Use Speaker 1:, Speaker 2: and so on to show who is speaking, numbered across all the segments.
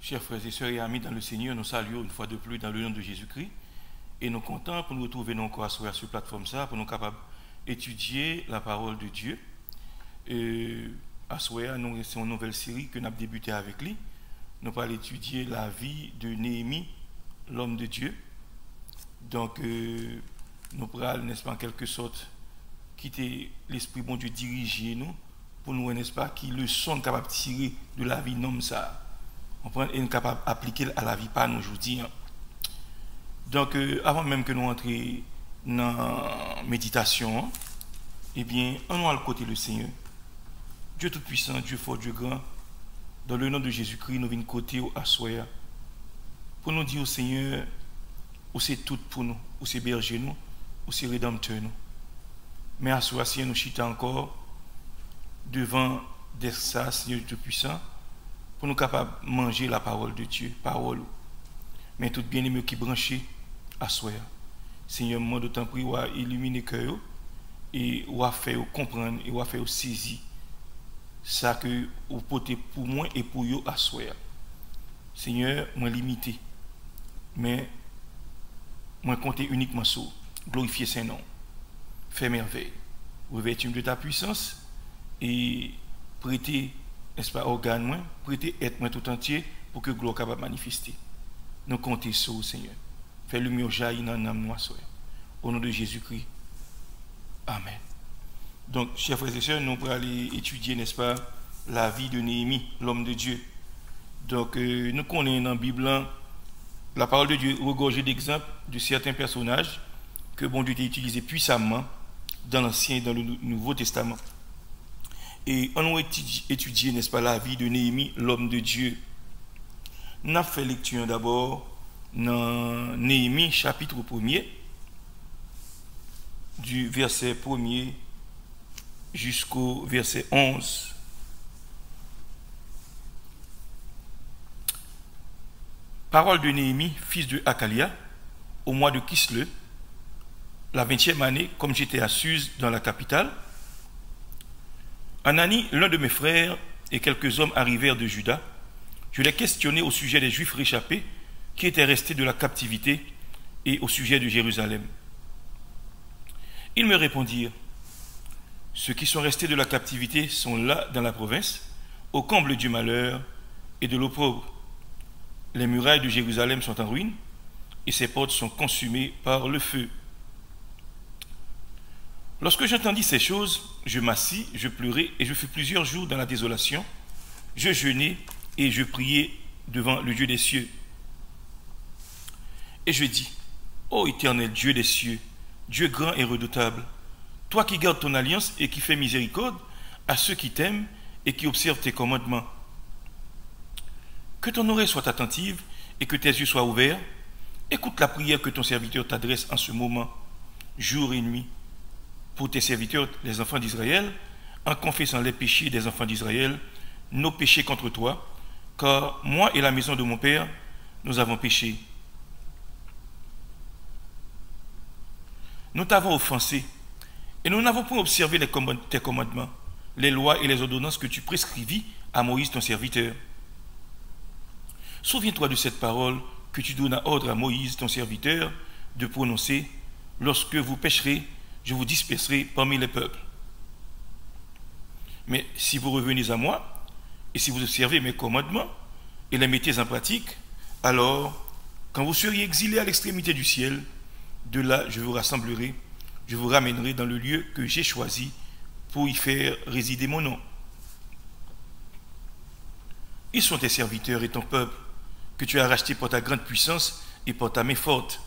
Speaker 1: Chers frères et sœurs et amis dans le Seigneur, nous saluons une fois de plus dans le nom de Jésus-Christ et nous sommes contents pour nous retrouver encore sur cette plateforme ça, pour nous capables d'étudier la parole de Dieu. À Soya, nous c'est une nouvelle série que nous avons débuté avec lui. Nous allons étudier la vie de Néhémie, l'homme de Dieu. Donc, nous allons, n'est-ce pas, en quelque sorte, quitter l'Esprit bon Dieu diriger nous pour nous, n'est-ce pas, qui le sont capables de tirer de la vie non ça. On prend et nous capable d'appliquer à la vie pas nous aujourd'hui. Donc, avant même que nous entrions dans la méditation, eh bien, on va côté le Seigneur. Dieu Tout-Puissant, Dieu fort, Dieu grand, dans le nom de Jésus-Christ, nous venons côté au Assoya pour nous dire au Seigneur, où c'est tout pour nous, où c'est berger nous, où c'est rédempteur nous. Mais Assoya, si nous chita encore devant des ça, Seigneur Tout-Puissant, pour nous capables de manger la parole de Dieu, parole. Mais tout bien aimé qui branché à soi. Seigneur, moi d'autant prie, ou à illuminer cœur et ou à faire comprendre et ou à faire saisir ça que vous portez pour moi et pour vous à soi. Seigneur, moi limité, mais moi compter uniquement sur glorifier saint nom, faire merveille, revêtir de ta puissance et prêter, n'est-ce pas, organe moi, prêter être moi tout entier pour que gloire capable manifester. Nous comptons sur le Seigneur. Fais le mieux jaillir dans l'âme noire. Au nom de Jésus-Christ. Amen. Donc, chers frères et sœurs, nous allons aller étudier, n'est-ce pas, la vie de Néhémie, l'homme de Dieu. Donc, nous connaissons dans la Bible la parole de Dieu regorgée d'exemples de certains personnages que bon Dieu a utilisés puissamment dans l'Ancien et dans le Nouveau Testament. Et on a étudié, n'est-ce pas, la vie de Néhémie, l'homme de Dieu. On a fait lecture d'abord dans Néhémie, chapitre 1er, du verset 1er jusqu'au verset 11. Parole de Néhémie, fils de Hakalia, au mois de Kisle, la 20e année, comme j'étais à Suse dans la capitale. Anani, l'un de mes frères, et quelques hommes arrivèrent de Juda. Je les questionnai au sujet des Juifs réchappés qui étaient restés de la captivité et au sujet de Jérusalem. Ils me répondirent, ceux qui sont restés de la captivité sont là dans la province, au comble du malheur et de l'opprobre. Les murailles de Jérusalem sont en ruine et ses portes sont consumées par le feu. Lorsque j'entendis ces choses, je m'assis, je pleurai et je fus plusieurs jours dans la désolation. Je jeûnai et je priai devant le Dieu des cieux. Et je dis, ô éternel Dieu des cieux, Dieu grand et redoutable, toi qui gardes ton alliance et qui fais miséricorde à ceux qui t'aiment et qui observent tes commandements. Que ton oreille soit attentive et que tes yeux soient ouverts. Écoute la prière que ton serviteur t'adresse en ce moment, jour et nuit, pour tes serviteurs, les enfants d'Israël, en confessant les péchés des enfants d'Israël, nos péchés contre toi, car moi et la maison de mon Père, nous avons péché. Nous t'avons offensé, et nous n'avons point observé tes commandements, les lois et les ordonnances que tu prescrivis à Moïse ton serviteur. Souviens-toi de cette parole que tu donnes ordre à Moïse ton serviteur de prononcer, lorsque vous pécherez, je vous disperserai parmi les peuples. Mais si vous revenez à moi, et si vous observez mes commandements, et les mettez en pratique, alors Quand vous seriez exilés à l'extrémité du ciel, de là je vous rassemblerai, je vous ramènerai dans le lieu que j'ai choisi pour y faire résider mon nom. Ils sont tes serviteurs et ton peuple, que tu as racheté par ta grande puissance et par ta main forte.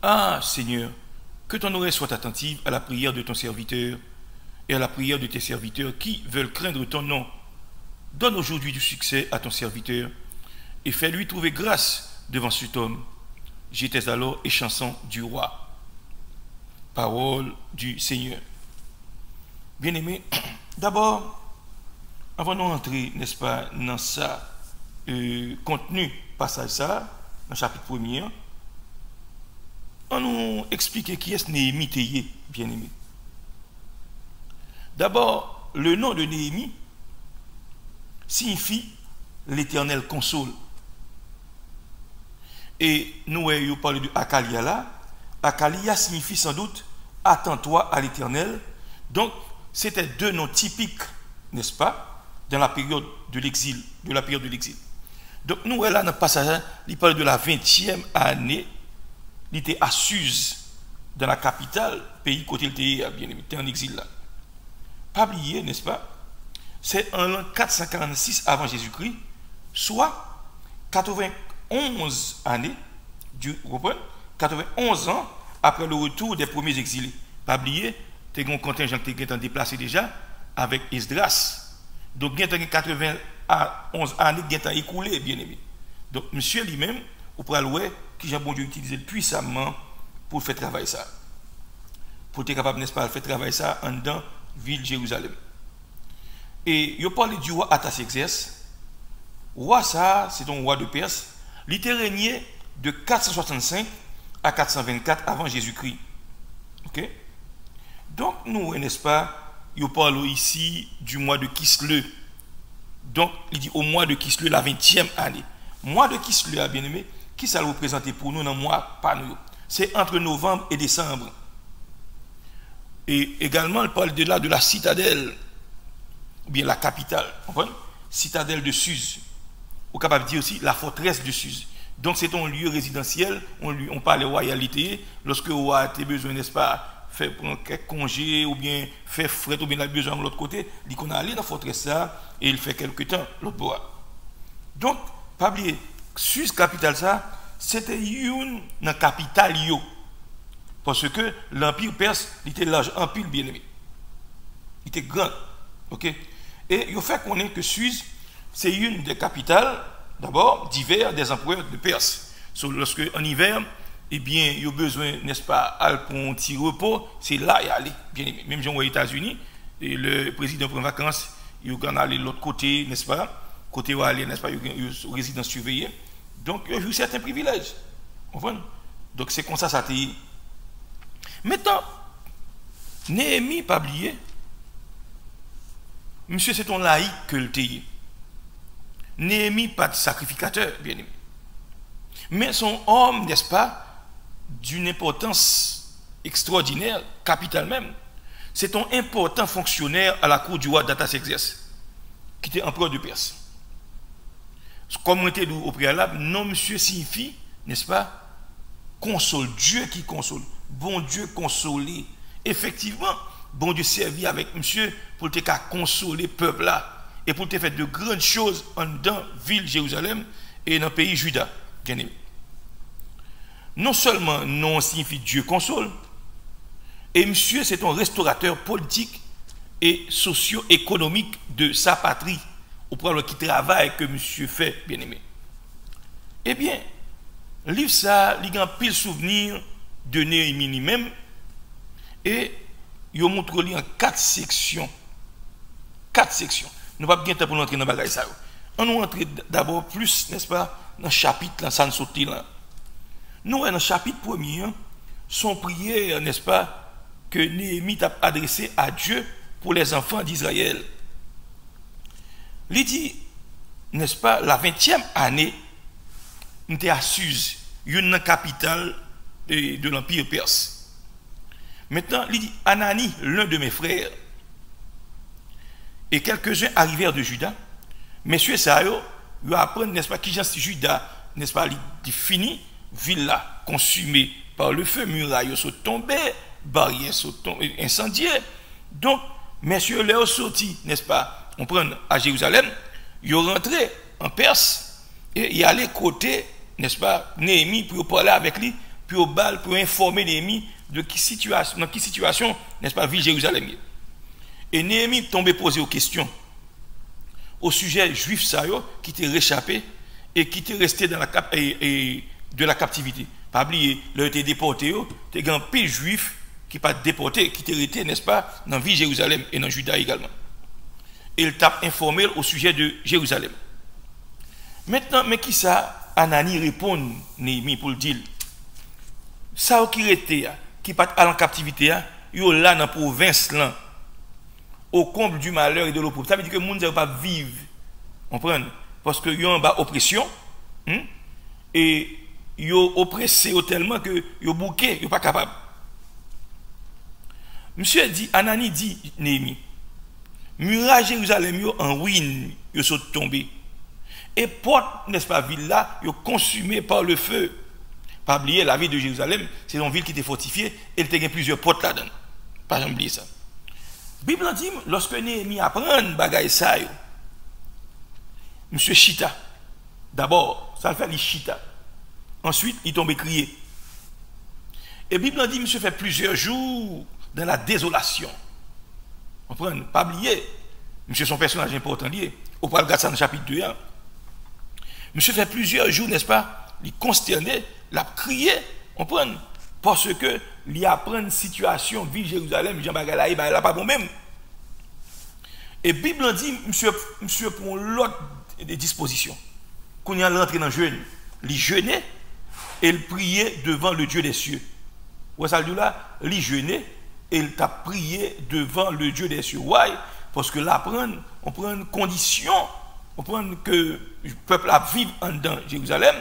Speaker 1: Ah, Seigneur, que ton oreille soit attentive à la prière de ton serviteur et à la prière de tes serviteurs qui veulent craindre ton nom. Donne aujourd'hui du succès à ton serviteur et fais-lui trouver grâce devant cet homme. J'étais alors échanson du roi. Parole du Seigneur. Bien-aimés, d'abord, avant de rentrer, n'est-ce pas, dans ça, contenu, passage ça, dans le chapitre 1er, on nous explique qui est Néhémie Théier, bien-aimé. D'abord, le nom de Néhémie signifie l'Éternel console. Et nous avons parlé de Akalia là. Akalia signifie sans doute attends-toi à l'Éternel. Donc, c'était deux noms typiques, n'est-ce pas, dans la période de l'exil, Donc, nous, là, dans le passage, il parle de la 20e année, il était à Suse, dans la capitale, pays côté il était en exil là. Pas oublier, n'est-ce pas, c'est en l'an 446 avant Jésus-Christ, soit 91 années, vous comprenez, 91 ans après le retour des premiers exilés. Pas oublier, tu as un contingent qui est déplacé déjà avec Esdras. Donc, il y a 91 années qui sont écoulées, bien aimé. Donc, monsieur lui-même, vous pourrez voir que Jean bon Dieu utilisé puissamment pour faire travailler ça. Pour être capable, n'est-ce pas, de faire travailler ça en dedans ville de Jérusalem. Et il parle du roi Artaxerxès. Roi, ça, c'est un roi de Perse. Il était régné de 465 à 424 avant Jésus-Christ. Ok? Donc, nous, n'est-ce pas, il parle ici du mois de Kislev. Donc, il dit au mois de Kislev, la 20e année. Mois de Kislev, bien aimé, qui ça représente pour nous dans le mois pas nous? C'est entre novembre et décembre. Et également, il parle de là de la citadelle, ou bien la capitale, comprenez? Citadelle de Suse. On est capable de dire aussi la forteresse de Suse. Donc, c'est un lieu résidentiel, on parle de royalité, lorsque le roi a besoin, n'est-ce pas, faire prendre quelques congés, ou bien faire fret, ou bien il a besoin de l'autre côté, il dit qu'on a allé dans la forteresse ça, et il fait quelque temps l'autre bois. Donc, pas oublier, Suse capitale ça, c'était une capitale yo. Parce que l'empire perse, il était large, empire bien aimé. Il était grand. Ok? Et il fait qu'on est que Suse, c'est une des capitales, d'abord, d'hiver des empereurs de Perse. Lorsque en hiver, eh bien, il y a besoin, n'est-ce pas, pour un petit repos, c'est là y aller, bien aimé. Même aux États-Unis, et le président prend vacances, il va aller de l'autre côté, n'est-ce pas? Côté où aller, n'est-ce pas, il y a une résidence surveillée. Donc, il y a eu certains privilèges. Vous comprenez? Donc, c'est comme ça, ça t'est. Maintenant, Néhémie, pas oublié, monsieur, c'est ton laïc que le t'est. Néhémie, pas de sacrificateur, bien aimé. Mais son homme, n'est-ce pas, d'une importance extraordinaire, capitale même. C'est un important fonctionnaire à la cour du roi Artaxerxès, qui était empereur de Perse. Comme on était au préalable, non, monsieur signifie, n'est-ce pas, console, Dieu qui console, bon Dieu consolé. Effectivement, bon Dieu servi avec monsieur pour te consoler le peuple là et pour te faire de grandes choses en dans la ville Jérusalem et dans le pays Juda. Bien aimé. Non seulement non signifie Dieu console, et monsieur c'est un restaurateur politique et socio-économique de sa patrie, au point qui travaille que monsieur fait, bien aimé. Eh bien, livre ça, il y a un pile souvenir de Néhémie lui-même, et il montre en 4 sections. 4 sections. Nous ne pouvons pas bien temps pour entrer dans le bagage. On nous entre d'abord plus, n'est-ce pas, dans le chapitre, là, ça nous saute là. Nous, dans le chapitre 1er, son prière, n'est-ce pas, que Néhémie a adressé à Dieu pour les enfants d'Israël. Il dit, n'est-ce pas, la 20e année, nous étions à Suse, une capitale de l'Empire perse. Maintenant, il dit, Anani, l'un de mes frères, et quelques-uns arrivèrent de Juda. Messieurs Sayo, ils apprennent, n'est-ce pas, qui Jean Judas, n'est-ce pas, il finit, ville là, consumée par le feu, murailles sont tombées, barrières sont tombées, incendiées. Donc, messieurs, les ont sorti, n'est-ce pas, on prend à Jérusalem, ils sont rentrés en Perse, et ils allaient côté, n'est-ce pas, Néhémie, pour parler avec lui, puis au bal, pour informer Néhémie de dans quelle situation, n'est-ce pas, ville Jérusalem. Et Néhémie tombait poser aux questions au sujet juif qui était réchappé et qui était resté dans de la captivité. Pas oublier, ils étaient déportés, il y a un pays juif qui pas déporté, qui était resté, n'est-ce pas, dans la ville Jérusalem et dans Juda également. Et il t'a informé au sujet de Jérusalem. Maintenant, mais qui ça, Anani répond Néhémie pour le dire, ça qui était, qui pas en captivité, yo là dans la province là, au comble du malheur et de l'oppression. Ça veut dire que les gens ne peuvent pas vivre, comprendre, parce que y a une oppression, et ils sont oppressés tellement que ils sont bouqués, ils sont pas capables. Monsieur dit, Anani dit, Néhémie, muraille Jérusalem yo en ruine, ils sont tombés. Et porte, n'est-ce pas, ville là, ils sont consumés par le feu. Pas oublier, la ville de Jérusalem, c'est une ville qui était fortifiée, et il y a plusieurs portes là-dedans. Pas oublier ça. La Bible dit, lorsque Néhémie apprend bagaille ça, monsieur Chita, d'abord, ça le fait les Chita. Ensuite, il tombe crier. Et la Bible dit, monsieur fait plusieurs jours dans la désolation. On prend, pas oublier, monsieur son personnage important lié. Au parle de ça dans le chapitre 2. Monsieur fait plusieurs jours, n'est-ce pas, il consterné, il a crié, on prend, parce que il apprend une situation, ville Jérusalem, Jean Bagalaï, il n'a pas bon même. Et la Bible dit, monsieur prend l'autre des dispositions. Quand il est rentré dans le jeûne, il jeûnait et il priait devant le Dieu des cieux. Vous savez là, il jeûnait et il t'a prié devant le Dieu des cieux. Why? Parce que là, on prend une condition, on prend que le peuple a vivre en dedans Jérusalem,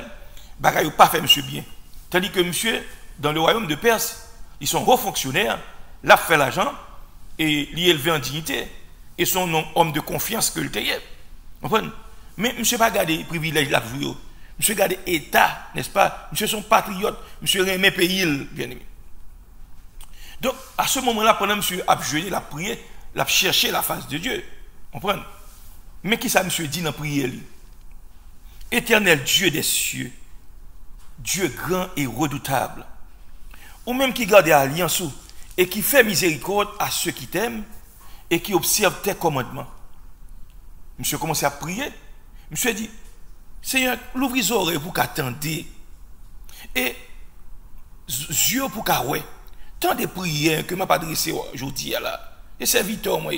Speaker 1: il n'a pas fait monsieur bien. Tandis que monsieur, dans le royaume de Perse, ils sont hauts fonctionnaires, il a fait l'argent et il est élevé en dignité. Et son homme de confiance que le taillait. Mais monsieur n'a pas gardé les privilèges de la vie. Monsieur a gardé l'État, n'est-ce pas? Monsieur son patriote, monsieur aimé pays, bien aimé. Donc, à ce moment-là, pendant que monsieur a jeûné, il a prié, il a cherché la face de Dieu. Comprenez? Mais qui ça, monsieur dit dans la prière? Éternel Dieu des cieux, Dieu grand et redoutable, ou même qui garde l'alliance et qui fait miséricorde à ceux qui t'aiment et qui observent tes commandements. Monsieur commence à prier. Monsieur dit, Seigneur, l'ouvre les oreilles pour qu'attendez et yeux pour qu'à ouais. Tant de prières que m'a pas adressé aujourd'hui là. Et serviteur moi.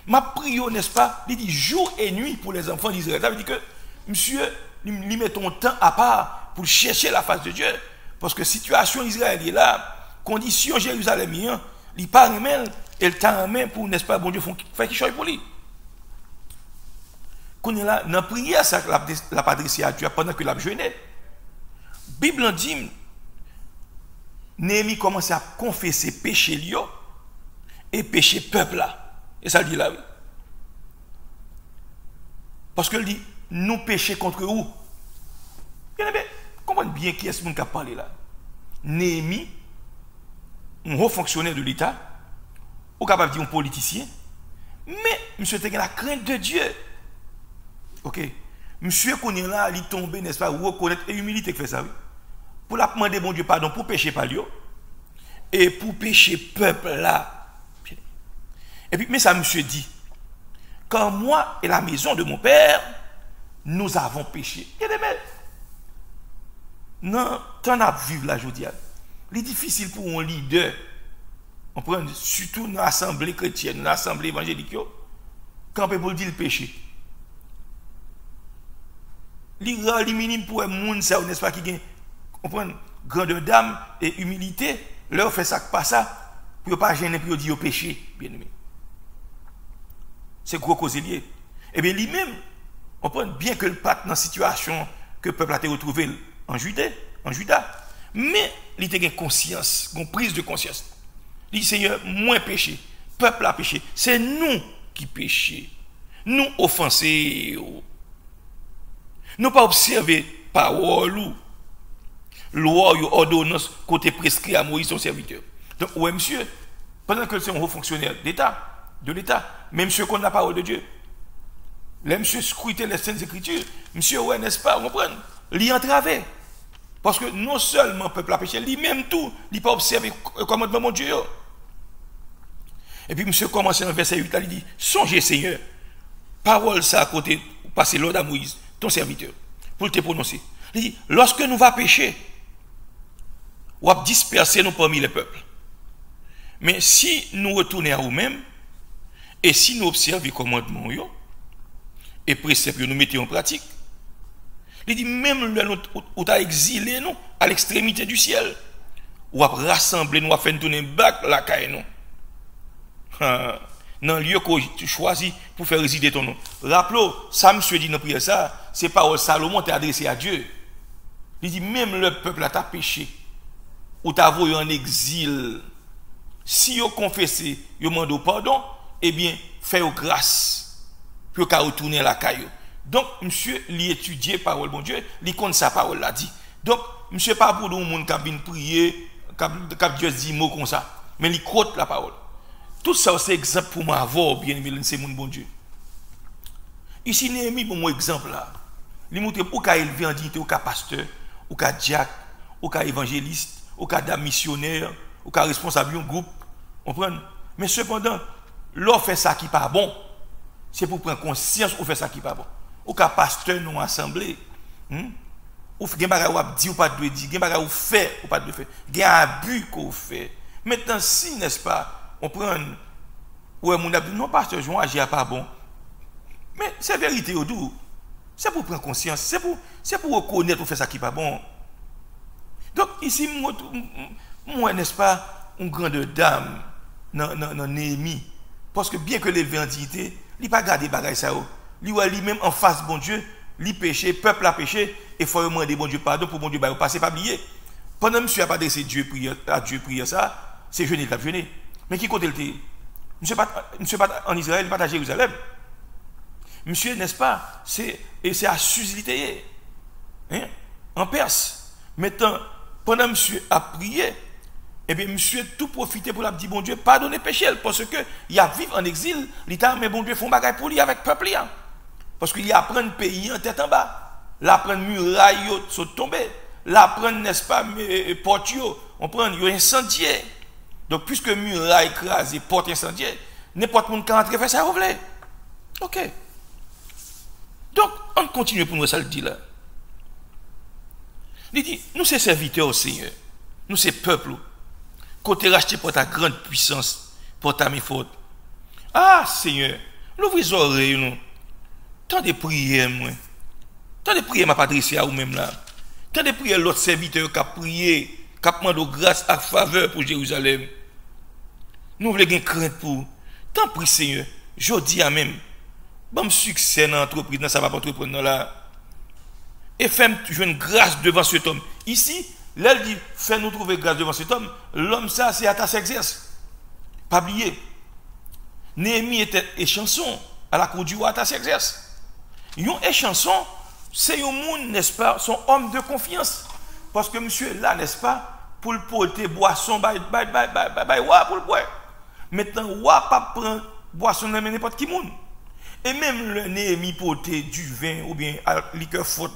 Speaker 1: Ma prière, n'est-ce pas, il dit jour et nuit pour les enfants d'Israël. Ça veut dire que monsieur, il met ton temps à part pour chercher la face de Dieu. Parce que situation Israël est là, condition Jérusalem, il parle même, et le temps même pour, n'est-ce pas, bon Dieu, fait qu'il choisit pour lui. Quand il est là, dans la prière, ça l'a pas adressé à Dieu pendant que l'a jeûné. La Bible dit, Néhémie commence à confesser péché lui et péché peuple là. Et ça dit là, oui. Parce qu'il dit, nous péchons contre où? Bien aimé, comprenez bien qui est-ce qui a parlé là. Néhémie, un haut fonctionnaire de l'État, ou capable de dire un politicien, mais monsieur a la crainte de Dieu. Ok? Monsieur connaît là, il tombe, n'est-ce pas, reconnaître et humilité qui fait ça, oui. Pour la demander bon Dieu pardon, pour pécher par lui, et pour pécher peuple là. Et puis, mais ça, monsieur dit, quand moi et la maison de mon père, nous avons péché. Et bien, non, t'en as vu là, je dis. Il est difficile pour un leader, on prend surtout dans l'assemblée chrétienne, dans l'assemblée évangélique, quand on peut dire le péché. Il minime pour un monde, n'est-ce pas, qui on prend grandeur d'âme et humilité, leur fait ça pas ça, pour ne pas gêner, pour dire péché, bien aimé. C'est gros cause lié. Et bien lui-même, on prend bien que le pacte dans la situation que le peuple a été retrouvé en Juda, mais il a une conscience, une prise de conscience. Il dit, Seigneur, moins péché, peuple a péché, c'est nous qui péchons, nous offensés. Nous pas observer parole ou loi ou ordonnance côté prescrit à Moïse son serviteur. Donc ouais monsieur, pendant que c'est un haut fonctionnaire d'État, de l'État, mais monsieur connaît la parole de Dieu. Là monsieur scruter les saintes écritures, monsieur ouais n'est-ce pas, vous comprenez? L'y entraver. Parce que non seulement le peuple a péché, lui-même tout, il pas observer le commandement de mon Dieu. Et puis monsieur commence dans le verset 8, là, il dit, songez Seigneur, parole ça à côté, passer l'ordre à Moïse, ton serviteur, pour te prononcer. Il dit, lorsque nous va pécher, ou à disperser nous parmi les peuples. Mais si nous retournons à nous-mêmes, et si nous observons les commandements et préceptes nous mettons en pratique, il dit, même là où tu as exilé nous à l'extrémité du ciel, ou à rassembler nous, à faire tourner back la caille nous. Dans le lieu que tu choisis pour faire résider ton nom. Rappelez, ça monsieur dit dans la prière, ça, c'est parole Salomon t'est adressé à Dieu. Il dit, même le peuple a péché, ou t'a voulu en exil, si vous confessez, vous demandez pardon, eh bien, faites grâce, pour qu'à retourner à la caille. Donc, monsieur, il étudie la parole, bon Dieu, il compte sa parole là dit. Donc, monsieur, pas pour le monde qui vient prier, qui Dieu dit mot comme ça, mais il croit la parole. Tout ça, c'est exemple pour moi avoir, bien aimé, c'est mon bon Dieu. Ici, Néhémie, pour mon exemple là, il montre ou qu'à élever en dignité, ou qu'à pasteur, ou qu'à diacre, ou qu'à évangéliste, ou qu'à dame missionnaire, ou qu'à responsable d'un groupe. Comprenez? Mais cependant, l'on fait ça qui n'est pas bon, c'est pour prendre conscience ou fait ça qui n'est pas bon. Ou qu'à pasteur non assemblée, ou fait des bagages ou dit ou pas de dire, des bagages ou fait ou pas de faire, des abus qu'on fait. Maintenant, si, n'est-ce pas, on prend, ouais, mon abus, non, pasteur, je n'agis pas bon. Mais c'est vérité au doux. C'est pour prendre conscience, c'est pour reconnaître ou faire ça qui n'est pas bon. Donc, ici, moi, n'est-ce pas, une grande dame dans Néhémie. Parce que bien que l'élevé en dignité, il n'a pas gardé les bagages ça. Lui-même en face, bon Dieu, il péché, peuple a péché, et il faut demander bon Dieu pardon pour bon Dieu passer, pas oublier. Pendant que monsieur a pas adressé à Dieu prier ça, c'est jeûner, il a jeûné. Mais qui compte le thé? Monsieur pas en Israël, il pas à Jérusalem. Monsieur, n'est-ce pas, c'est à Susilité, hein, en Perse. Maintenant, pendant que monsieur a prié, eh bien, monsieur tout profité pour la dire, bon Dieu, pardonnez péché, parce que il a vivre en exil, l'État, mais bon Dieu, font bagaille pour lui avec le peuple. Parce qu'il apprend le pays en tête en bas. L'apprend muraille, sont tombés. L'apprend, n'est-ce pas, porte, on prend, il incendié. Donc, puisque muraille écrasé, porte incendiée, n'importe qui qui entre faire ça, vous voulez. Ok. Donc, on continue pour nous, ça le dit là. Il dit, nous sommes serviteurs au Seigneur. Nous sommes peuple. Côté racheté pour ta grande puissance, pour ta mes fautes. Ah, Seigneur, nous vous oreilles, nous. Tant de prières, moi. Tant de prières, m'a pas adressé à vous-même là. Tant de prières, l'autre serviteur qui a prié, qui a demandé grâce à faveur pour Jérusalem. Nous voulons gagner crainte pour. Tant prie, Seigneur. Je dis à même. Bon succès dans l'entreprise, ça va pas entreprendre là. Et fais-moi une grâce devant cet homme. Ici, là, il dit, fais-nous trouver grâce devant cet homme. L'homme, ça, c'est à ta exerce. Pas oublier. Néhémie était échanson à la cour du roi à ta exerce. Yon échanson, c'est un monde, n'est-ce pas, son homme de confiance. Parce que monsieur est là, n'est-ce pas, pour le porter boisson, pour le boire. Maintenant, roi pas prendre boisson dans n'importe qui monde. Et même le Néhémie porter du vin ou bien liqueur forte,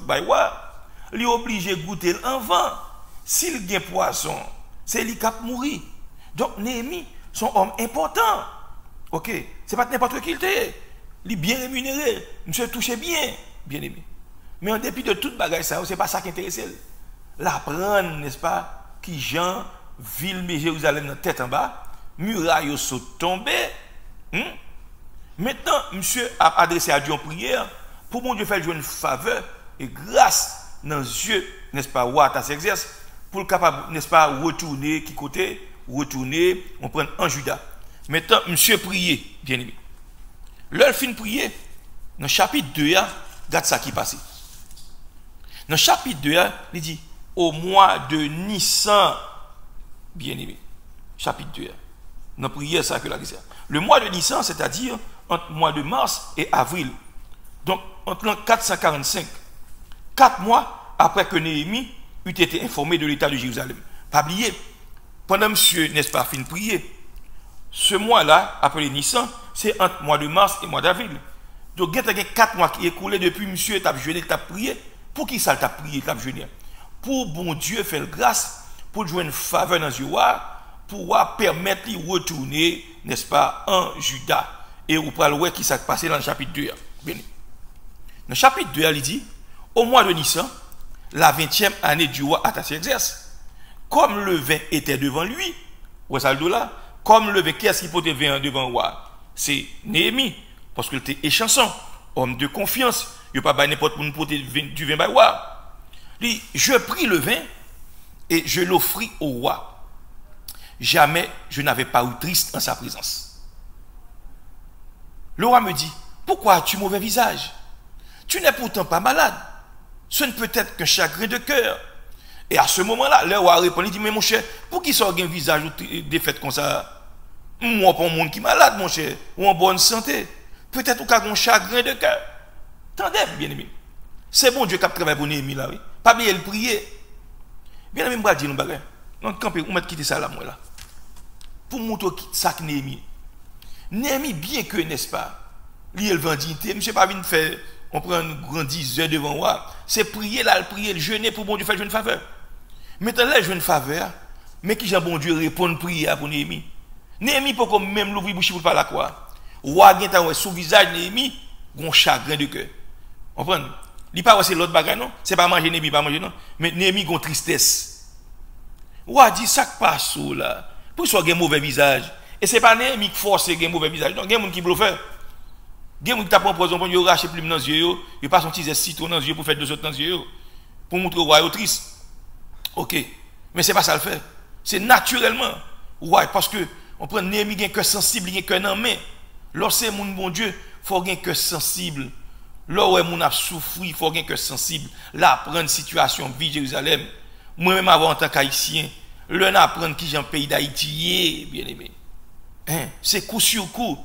Speaker 1: il est obligé de goûter en vent. S'il gagne poisson, c'est lui qui a mourir. Donc Néhémie, son homme important. Ok, c'est pas n'importe qui il est. Il est bien rémunéré. Monsieur touche bien, bien aimé. Mais en dépit de toute bagaille, ça, c'est pas ça qui intéresse. L'apprendre, n'est-ce pas, qui Jean, ville de Jérusalem, dans tête en bas, murailles sont tombées. Maintenant, monsieur a adressé à Dieu en prière pour mon Dieu faire jouer une faveur et grâce dans les yeux, n'est-ce pas, roi ta s'exerce, pour le capable, n'est-ce pas, retourner, qui côté, retourner, on prend en Juda. Maintenant, monsieur prier, bien aimé. L'heure fin prier, dans le chapitre 2, regarde ça qui passe. Dans le chapitre 2, il dit, au mois de Nissan, bien aimé, chapitre 2, dans la prière, ça que la question. Le mois de Nissan, c'est-à-dire entre le mois de mars et avril. Donc, entre l'an 445 4 mois après que Néhémie eut été informé de l'état de Jérusalem. Pas oublier, pendant monsieur, n'est-ce pas, fin de prier, ce mois-là, appelé Nissan, c'est entre le mois de mars et le mois d'avril. Donc, il y a 4 mois qui écoulés depuis monsieur t'a jeûné, t'a prié. Pour qui ça t'a prié, t'a jeûné? Pour bon Dieu faire grâce, pour jouer une faveur dans le pour permettre de retourner, n'est-ce pas, en Juda. Et vous parlez voir qui s'est passé dans le chapitre 2. Bien. Dans le chapitre 2, il dit, au mois de Nissan, la 20e année du roi Artaxerxès, comme le vin était devant lui, comme le vin, qui est-ce qui peut être vin devant le roi? C'est Néhémie, parce qu'il était échanson, homme de confiance. Il n'y a pas n'importe qui pour du vin par le roi. Il dit, je pris le vin et je l'offris au roi. Jamais je n'avais pas eu triste en sa présence. Le roi me dit, pourquoi as-tu mauvais visage? Tu n'es pourtant pas malade. Ce ne peut être qu'un chagrin de cœur. Et à ce moment-là, le roi répond, il dit, mais mon cher, pour qui sort un visage défait comme ça? Moi, pas un monde qui est malade, mon cher, ou en bonne santé. Peut-être qu'il y a un chagrin de cœur. Attendez, bien aimé. C'est bon Dieu qui a travaillé pour Néhémie là, oui. Pas bien le prier. Bien aimé, je vais dire nous bagarre. Donc, quand on va quitter ça là, moi là. Pour montrer ça que Néhémie. Néhémie, bien que, n'est-ce pas, lui, il vend dignité. Monsieur pas venu faire, on prend une grande 10 heures devant moi. C'est prier là, le prier, le jeûner pour bon Dieu faire une faveur. Maintenant là, je veux une faveur, mais qui, bon Dieu, répond prier pour Néhémie. Néhémie, pour comme même l'ouvrir bouche pour pas la quoi. Roi, sous visage Néhémie, un chagrin de cœur. On comprend? Il n'est pas c'est l'autre bagage, non? C'est pas manger Néhémie, pas manger, non? Mais Néhémie, a une tristesse. Roi dit, ça passe là. Pour soit un mauvais visage. Et ce n'est pas Néhémie qui force un mauvais visage. Non, il y a des gens qui bluffe. Il y a des gens qui tapent pour exemple, ils rachent plume dans les yeux, ils passent un petit citron dans les yeux pour faire deux autres dans les yeux. Pour montrer au roi triste. Ok. Mais ce n'est pas ça le fait. C'est naturellement. Ouais, parce que on prend Néhémie qui est un cœur sensible, qui est un cœur en main. Lorsque mon bon Dieu, il faut un cœur sensible. Lorsque mon a souffert, il faut un cœur sensible. Là, prendre une situation, vie Jérusalem. Moi-même, avant en tant qu'haïtien, l'un apprendre qui j'ai un pays d'Haïti, bien aimé. Hein? C'est coup sur coup.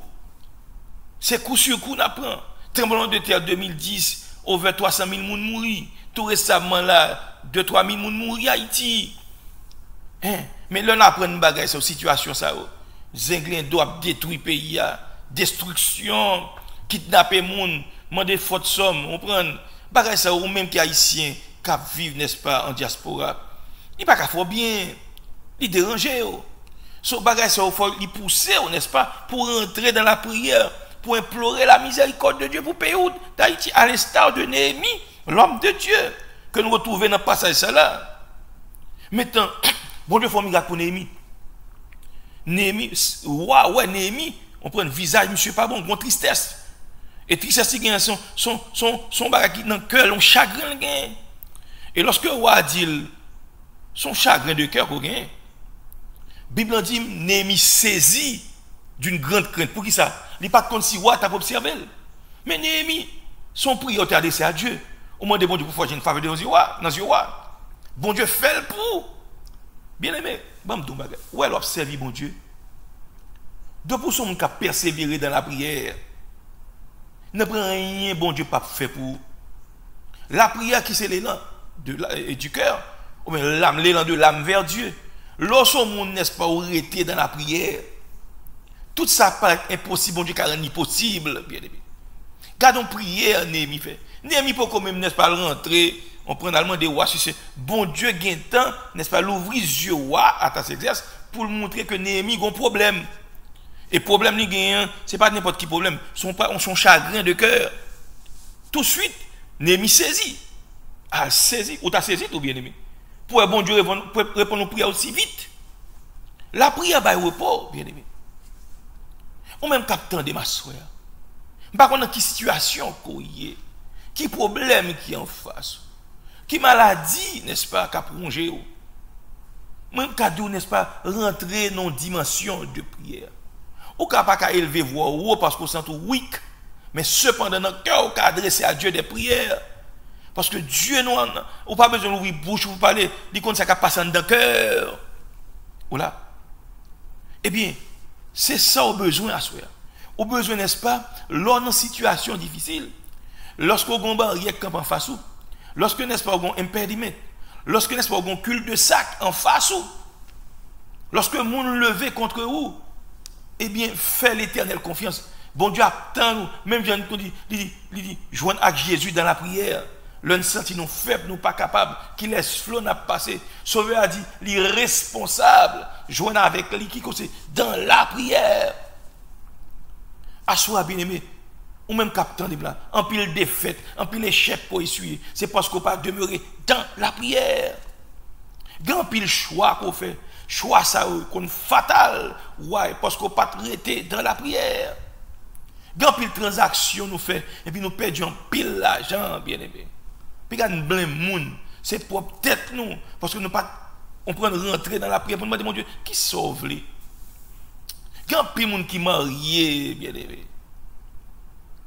Speaker 1: C'est coup sur coup, on apprend. Tremblement de terre 2010, over 300 000 personnes mourir. Tout récemment, là, 2-3 000 personnes mourir à Haïti. Hein? Mais l'un apprend une bagaille sur la situation, ça. Zenglin doit détruire le pays. Destruction, kidnapper les gens, demander faute somme. On prend bagaille ça, ou même qui haïtien, qui vivent, n'est-ce pas, en diaspora. Il n'y a pas qu'à faire bien. Il dérange. So bagay ça, il faut les pousser, n'est-ce pas, pour entrer dans la prière, pour implorer la miséricorde de Dieu pour le pays d'Haïti, à l'instar de Néhémie, l'homme de Dieu, que nous retrouvons dans le passage là. Maintenant, bon Dieu fait un miracle pour Néhémie. Néhémie, ouais, Néhémie, on prend un visage, monsieur pas bon, une tristesse. Et tristesse, il a son bagay dans le cœur, un chagrin. Et lorsque le roi dit, son chagrin de cœur qu'on gagne, la Bible dit Néhémie saisi d'une grande crainte. Pour qui ça? Il n'est pas comme si roi t'a observé. Mais Néhémie, son prière est adressé à Dieu. Au moment de bon Dieu, pour faire une faveur dans le roi. Bon Dieu fait le pour. Bien aimé, où elle observe bon Dieu? 2% de gens qui persévérer dans la prière. Ne prend rien, bon Dieu, pas fait pour. La prière qui c'est l'élan du cœur, ou bien l'élan de l'âme vers Dieu. Lorsque monde n'est pas arrêté dans la prière, tout ça paraît impossible, bon Dieu, car c'est impossible, bien aimé. Gardons prière, Néhémie fait. Néhémie peut quand même, n'est-ce pas, rentrer, on prend allemand des rois, c'est bon Dieu gagne temps, n'est-ce pas, l'ouvrir les yeux roi à ta exercice pour montrer que Néhémie a un problème. Et problème qu'il gagne, ce n'est pas n'importe qui problème, son chagrin de cœur. Tout de suite, Néhémie saisit. Ah, saisi, ou t'as saisi tout bien aimé. Pour bon Dieu répondre aux prières aussi vite. La prière va repos, bien aimé. Ou même captant de ma soeur. Par contre, qui situation qu'on y est, qui problème qui est en face, qui maladie, n'est-ce pas, qu'a plongé. Même cadeau, n'est-ce pas, rentrer dans une dimension de prière. Ou qu'à pas qu'à élever voix haut parce qu'on sent tout weak, mais cependant, dans le cœur, on adresser à Dieu des prières. Parce que Dieu, nous, on pas besoin d'ouvrir bouche pour parler, dit qu'on ça passe dans le cœur. Voilà. Eh bien, c'est ça au besoin à soi. Au besoin, n'est-ce pas, lors d'une situation difficile, lorsqu'on a un barrière camp en face, lorsque n'est-ce pas un impédiment, lorsque n'est-ce pas un culte de sac en face ou, lorsque moun levé contre vous, eh bien, fais l'éternelle confiance. Bon Dieu attend nous, même Jean dit, joindre avec Jésus dans la prière. L'un senti nous faibles, nous pas capables, qui laisse flot n'a passé. Sauveur a dit, l'irresponsable, joindre avec lui qui conseille dans la prière. Assois bien aimé, ou même capitaine de blanc, en pile défaite, en pile échec pour essuyer. C'est parce qu'on pas demeurer dans la prière. Grand pile choix qu'on fait, choix ça qu'on fatal, ouais, parce qu'on pas traité dans la prière. Grand pile transaction nous fait, et puis nous perdons pile l'argent, bien aimé. Puis quand nous blâmons moun, c'est pour tête nous, parce que nous pas, on prend rentrer dans la prière pour nous demander mon Dieu, qui sauve les? Quand pile moun qui marié, bien aimé.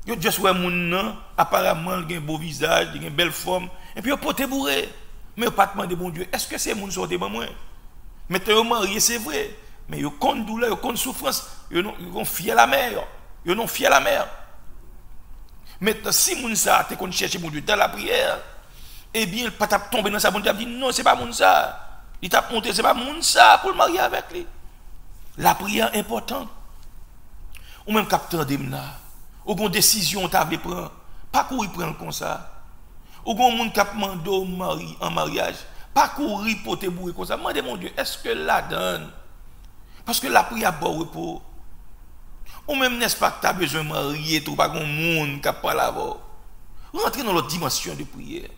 Speaker 1: Yo juste ouais moun nan, apparemment il a un beau visage, il a une belle forme, et puis il pote bourré. Mais il pas demander bon Dieu, est-ce que c'est moun sorti de moi? Maintenant yo marié c'est vrai, mais yo compte douleur, yo compte souffrance, yo non fier la mère, yo non fier la mère. Maintenant si moun ça te kon chercher mon Dieu dans la prière, eh bien il pas tomber dans sa bonne Dieu dit non, c'est pas moun ça. Il t'a monté c'est pas moun ça pour le marier avec lui. La prière importante. Ou même capteur d'emna. Ou une décision tu as prendre, pas courir prendre comme ça. Ou un monde qui a demandé en mariage, pas courir pour te bourrer comme ça. Demandez mon Dieu, est-ce que la donne? Parce que la prière bon repos. Ou même n'est-ce pas que tu as besoin de marier, tu pas un monde qui a pas là-bas. Rentrez dans l'autre dimension de prière.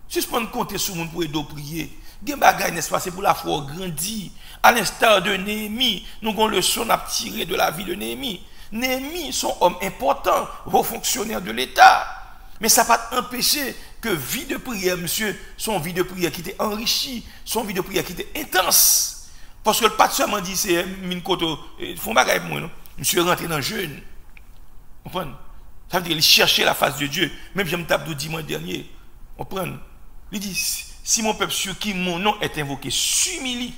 Speaker 1: Suspendre compter sur le monde pour aider à prier. Des bagages, n'est-ce pas, c'est pour la foi grandir. À l'instar de Néhémie, nous avons le leçon à tirer de la vie de Néhémie. Néhémie, son homme important, haut fonctionnaire de l'État. Mais ça n'a pas empêché que vie de prière, monsieur, son vie de prière qui était enrichie, son vie de prière qui était intense. Parce que le pas seulement dit, c'est une côte, il faut bagaille pour moi, non? Monsieur est rentré dans le jeûne. Vous comprenez? Ça veut dire qu'il cherchait la face de Dieu. Même je me tape dimanche dernier. Vous comprenez? Il dit, si mon peuple sur qui mon nom est invoqué s'humilie,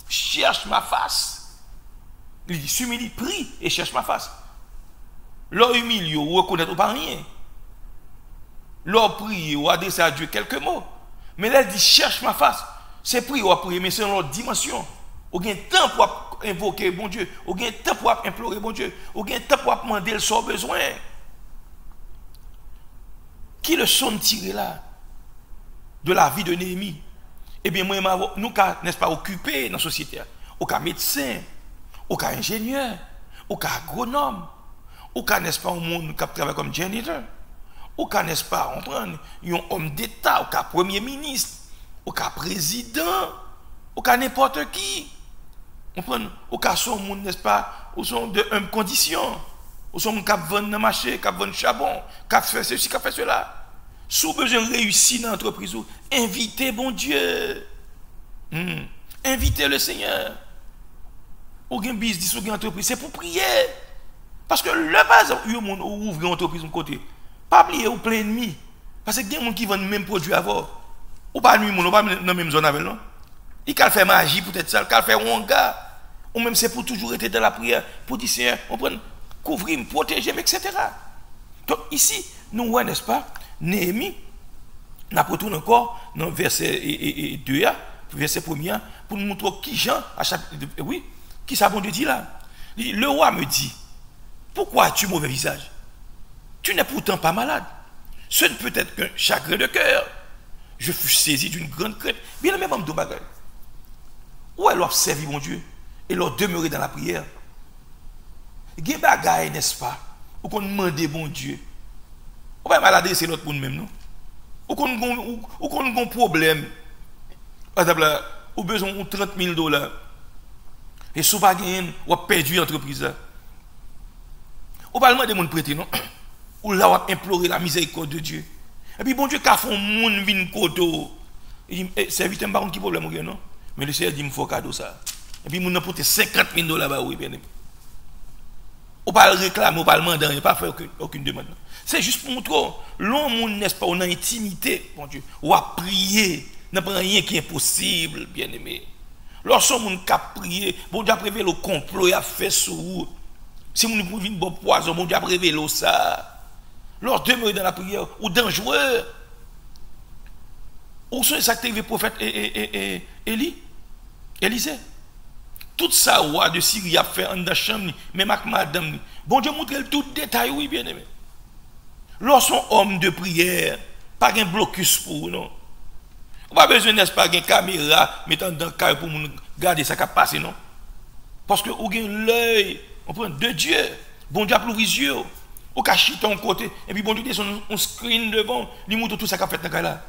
Speaker 1: cherche ma face. Il dit, s'humilie, prie et cherche ma face. L'or humilie, ou reconnaître pas rien. L'or prie ou adresse à Dieu quelques mots. Mais là, il dit, cherche ma face. C'est prier ou prier, mais c'est dans l'autre dimension. Ou gain temps pour invoquer bon Dieu. Ou gain temps pour implorer bon Dieu. Ou gain temps pour demander le sort besoin. Qui le son tiré là? De la vie de Néhémie. Eh bien, moi, nous, n'est-ce pas, occupés dans la société. Aucun médecin, aucun ingénieur, aucun agronome, aucun, n'est-ce pas, un monde qui travaille comme janitor, aucun, n'est-ce pas, on prend un homme d'État, aucun premier ministre, aucun président, aucun n'importe qui. On prend aucun son monde, n'est-ce pas, au son de humble condition, au son qui vend dans le marché, qui vend charbon, qui fait ceci, qui fait cela. Si vous avez besoin de réussir dans l'entreprise, invitez bon Dieu. Invitez le Seigneur. Ou un business, ou une entreprise, c'est pour prier. Parce que le base, vous ouvrez une entreprise de côté. Pas oublier ou plein ennemi. Parce que il y a des gens qui vendent le même produit avant. Ou pas nuit, ou pas dans la même zone avec nous. Il peut faire magie, peut-être ça, il peut faire wanga. Ou même c'est pour toujours être dans la prière, pour dire Seigneur, on prend couvrir, protéger, etc. Donc ici, nous voyons, n'est-ce pas? Néhémie, nous retournons encore dans le verset 2, verset 1, pour nous montrer qui Jean, oui, qui ça bon Dieu dit là. Il dit, le roi me dit, pourquoi as-tu mauvais visage? Tu n'es pourtant pas malade. Ce ne peut être qu'un chagrin de cœur. Je fus saisi d'une grande crainte. Bien même de bagaille. Où elle a servi mon Dieu et leur demeurer dans la prière. Il y a des bagailles, n'est-ce pas? Ou qu'on demande bon Dieu. On va malade, c'est l'autre monde même, non? Ou qu'on a un problème. Par exemple, ou besoin de 30 000 $. Et si vous n'avez pas gagné, vous avez perdu l'entreprise. Ou pas demander mon prêter, non? Ou là, vous implorer la miséricorde de Dieu. Et puis, bon Dieu, quand on moun vin koto, il dit, serviteur, par contre, qui problème, non? Mais le Seigneur dit, il me faut cadeau ça. Et puis, mon a porté 50 000 $, bah oui, bien aimé. Ou pas le réclamer, ou pas le demander, il pas faire aucune demande. C'est juste pour montrer, l'homme, n'est-ce pas, on a intimité, mon Dieu, ou à prier, n'a pas rien qui est impossible, bien aimé. Lorsqu'on a prié, bon Dieu a prévu le complot, il a fait sur vous. Si vous ne pouvez pas bon poison, bon Dieu a révélé ça. Lorsque demeurer dans la prière, ou dangereux. Où sont les actes prophètes Élisée? Tout ça, roi de Syrie a fait en dans la chambre, même avec madame. Bon Dieu montre tout détail, oui, bien aimé. Lorsqu'on homme de prière, pas un blocus pour non. On pas besoin n'est-ce pas une caméra mettant dans le cas pour garder ça qui a passé, non? Parce que vous avez l'œil, on prend de Dieu. Bon Dieu a plu les yeux. On cache ton côté. Et puis bon Dieu descend on screen devant, il montre tout ça qui a fait dans le cas là.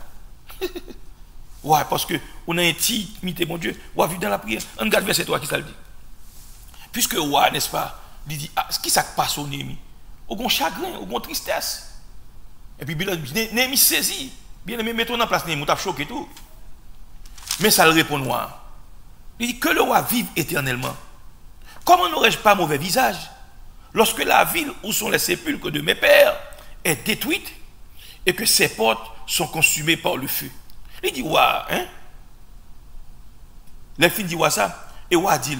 Speaker 1: Ouais, parce que on a intimité, mon Dieu, on a vu dans la prière. On regarde verset 3 qui ça le dit. Puisque ouais, n'est-ce pas, il dit, ah, ce qui ça passe au Néhémie? Au grand chagrin, au grand tristesse. Et puis Néhémie saisit. Bien aimé, mettons en place Néhémie, on t'a choqué tout. Mais ça le répond noir. Il dit que le roi vive éternellement. Comment n'aurais-je pas mauvais visage lorsque la ville où sont les sépulcres de mes pères est détruite et que ses portes sont consumées par le feu? Il dit, ouais, hein? Les filles disent, ouais, ça. Et ouais, dit,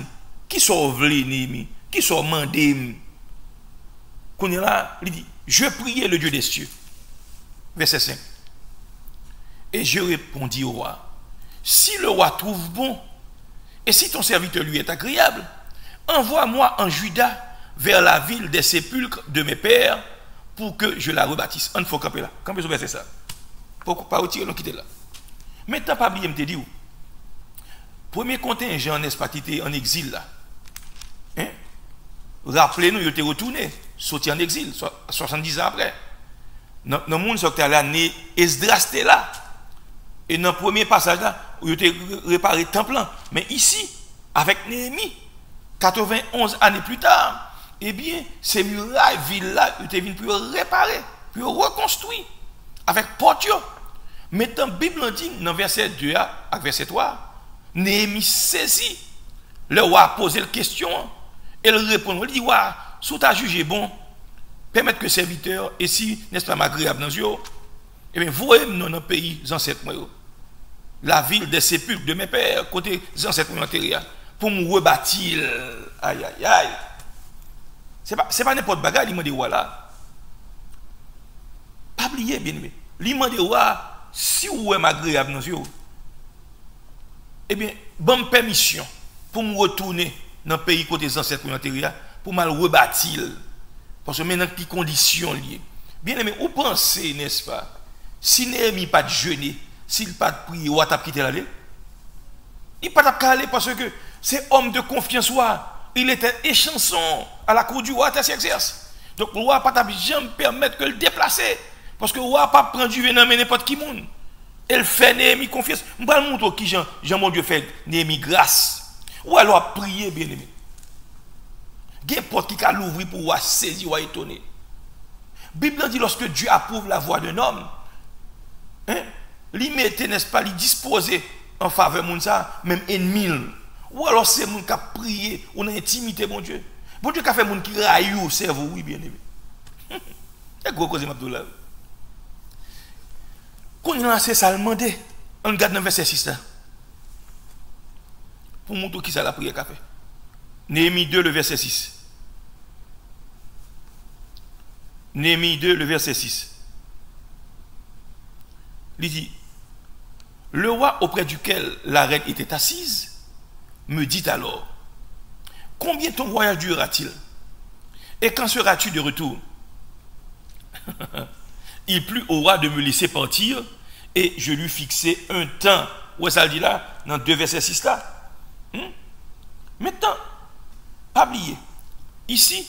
Speaker 1: qui sauve les Néhémie? Qui sauve mandé? Qu'on est là, il dit, je priais le Dieu des cieux. Verset 5. Et je répondis au roi, si le roi trouve bon, et si ton serviteur lui est agréable, envoie-moi en Juda vers la ville des sépulcres de mes pères pour que je la rebâtisse. On faut camper là. Camper sur verset ça. Pour pas retirer, non quitter là. Maintenant, pas oublier, me te dit où? Premier contingent, n'est-ce pas, qui était en exil là. Hein? Rappelez-nous, il était retourné, sorti en exil, 70 ans après. Dans le monde, il à l'année, Esdras était là. Et dans le premier passage là, il était réparé temple là. Mais ici, avec Néhémie, 91 années plus tard, eh bien, ces murailles, villes là, ils étaient venus pour réparer, pour reconstruire, avec portio. Maintenant, la Bible dit, dans verset 2 à verset 3, Néhémie saisit. Le roi a posé la question, et il répond, il dit, ouais, si tu as jugé bon, permettre que serviteur, et si, n'est-ce pas, agréable dans les yeux, eh bien, voyez-nous dans le pays, ancêtres, la ville des sépulcres de mes pères, côté des ancêtres antérieurs, pour me rebâtir. Aïe, aïe, aïe. C'est pas n'importe bagarre, il m'a dit, voilà. Pas oublier, bien aimé. Il m'a dit, voilà. Si vous êtes agréable dans les yeux, eh bien, bonne permission pour me retourner dans le pays côté des ancêtres antérieurs pour me rebâtir. Parce que maintenant, quelles conditions liées. Bien aimé, vous pensez, n'est-ce pas, si Néhémie pas de jeûner, s'il pas de prier, ou à quitter l'aller, il pas de aller parce que c'est homme de confiance, il était échanson à la cour du roi à s'exerce. Donc le roi pas jamais permettre que le déplacer. Parce que le roi pas prendre du venin mais n'importe qui monde. Elle fait Néhémie confiance. Je vais vous montrer qui Jean mon Dieu fait Néhémie grâce. Ou alors prier bien aimé. Il y a une porte qui a l'ouvrir pour voir saisir ou étonner. La Bible dit lorsque Dieu approuve la voix d'un homme, hein, il mettait, n'est-ce pas, il disposait en faveur de ça, même ennemi. Ou alors c'est mon qui a prié, on a intimité, mon Dieu. Bon Dieu qui a fait mon qui raille au cerveau, oui, bien aimé. Il y a gros cause, Abdullah. Quand on a lancé ça, on demandé, on regarde dans le verset 6 là. Pour montrer qui ça la prière qu'a fait. Néhémie 2, le verset 6. Néhémie 2, le verset 6. Il dit, le roi auprès duquel la reine était assise me dit alors, combien ton voyage durera-t-il? Et quand seras-tu de retour? Il plut au roi de me laisser partir et je lui fixai un temps. Où est-ce ça le dit là? Dans 2 versets 6 là. Maintenant, pas oublier. Ici,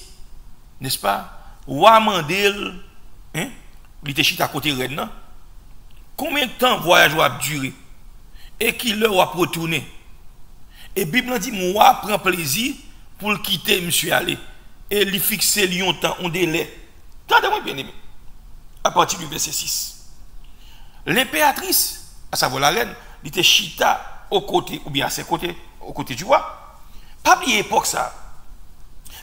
Speaker 1: n'est-ce pas? Roi Mandel, il était chita à côté de reine. Combien de temps voyage va durer? Et qui leur va retourner? Et la Bible dit, moi, prend plaisir pour le quitter, monsieur aller. Et lui fixer lui un temps, un délai. Regardez-moi bien aimé. À partir du verset 6. L'impératrice, à savoir la reine, il était chita au côté, ou bien à ses côtés, au côté du roi. Pas oublier l'époque ça.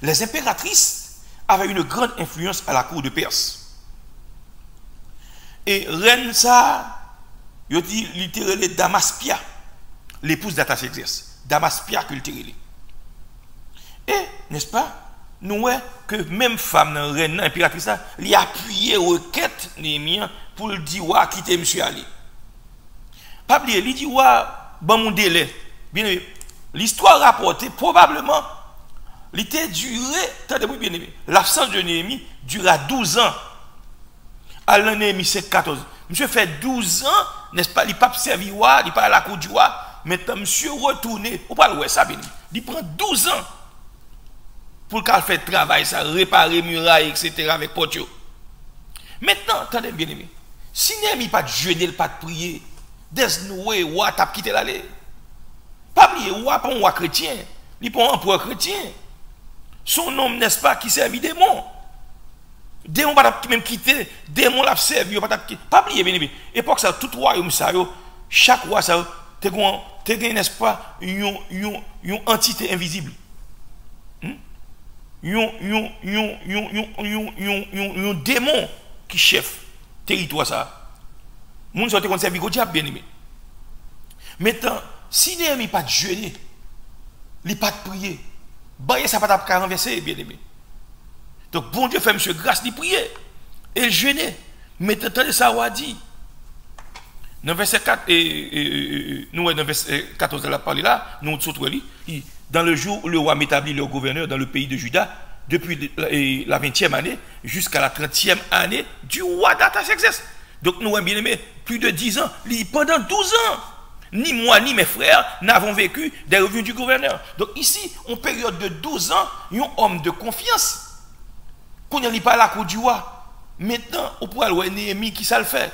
Speaker 1: Les impératrices avaient une grande influence à la cour de Perse. Et reine ça, il dit littéralement Damaspia, l'épouse d'Artaxerxès. Damaspia culturelle. Et, n'est-ce pas, nous voyons que même femme, dans reine, impératrice, il a appuyé requête Néhémie pour le dire, ouais, quitter monsieur Ali. Pas oublier, il dit, ouais, bon mon délai. Bien aimé. L'histoire rapportée, probablement, il était duré, attendez-moi bien aimé, l'absence de Néhémie dura 12 ans. À l'an Néhémie, c'est 14. Monsieur fait 12 ans, n'est-ce pas, il n'a pas servi, il n'a pas à la cour du roi. Maintenant, monsieur retourné, vous parlez de ça, bien aimé. Il prend 12 ans pour qu'il fasse le travail, ça, réparer murailles, etc. avec Potio. Maintenant, attendez bien aimé, si Néhémie pas de jeûner, pas de prier, desnoué, roi, t'as quitté l'allée. Pas oublier, roi, pas un roi chrétien, il pas un empereur chrétien. Son nom, n'est-ce pas, qui servit démon. Démon pas même quitté, démon l'a servi, pas oublier bien aimé. Époque ça, tout royaume ça, chaque roi ça, t'es n'est-ce pas, une entité invisible. Un démon qui chef territoire ça. Moun sorti comme servi au diable bien aimé. Maintenant, si Néhémie pas de jeûner, il pas de prier, ben ça pas de renverser bien aimé. Donc bon Dieu fait monsieur grâce de prier et jeûner. Maintenant attendez ça a dit. Dans verset 4 nous dans verset 14 de la parole là, nous surtout dans le jour où le roi m'établit le gouverneur dans le pays de Juda, depuis la 20e année jusqu'à la 30e année du roi d'Artaxerxès. Donc nous, bien aimés, plus de 10 ans, pendant 12 ans, ni moi ni mes frères n'avons vécu des revenus du gouverneur. Donc ici, en période de 12 ans, un homme de confiance, qu'on n'y a pas la cour du roi. Maintenant, on pourra voir Néhémie qui ça le fait.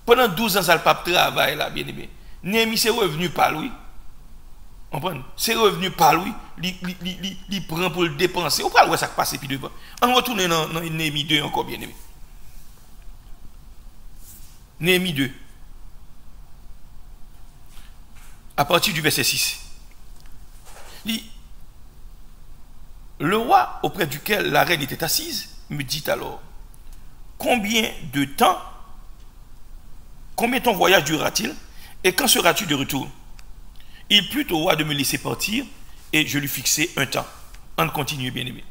Speaker 1: Pendant 12 ans, ça le pape travail là, bien aimé. Néhémie, c'est revenu par lui. C'est revenu par lui, il prend pour le dépenser. On parle de ça qui passe puis devant. On retourne dans Néhémie 2 encore, bien aimé. Néhémie 2. À partir du verset 6. Le roi auprès duquel la reine était assise me dit alors, combien de temps, combien ton voyage durera-t-il et quand seras-tu de retour? Il plut au roi de me laisser partir et je lui fixai un temps. On continue, bien aimé.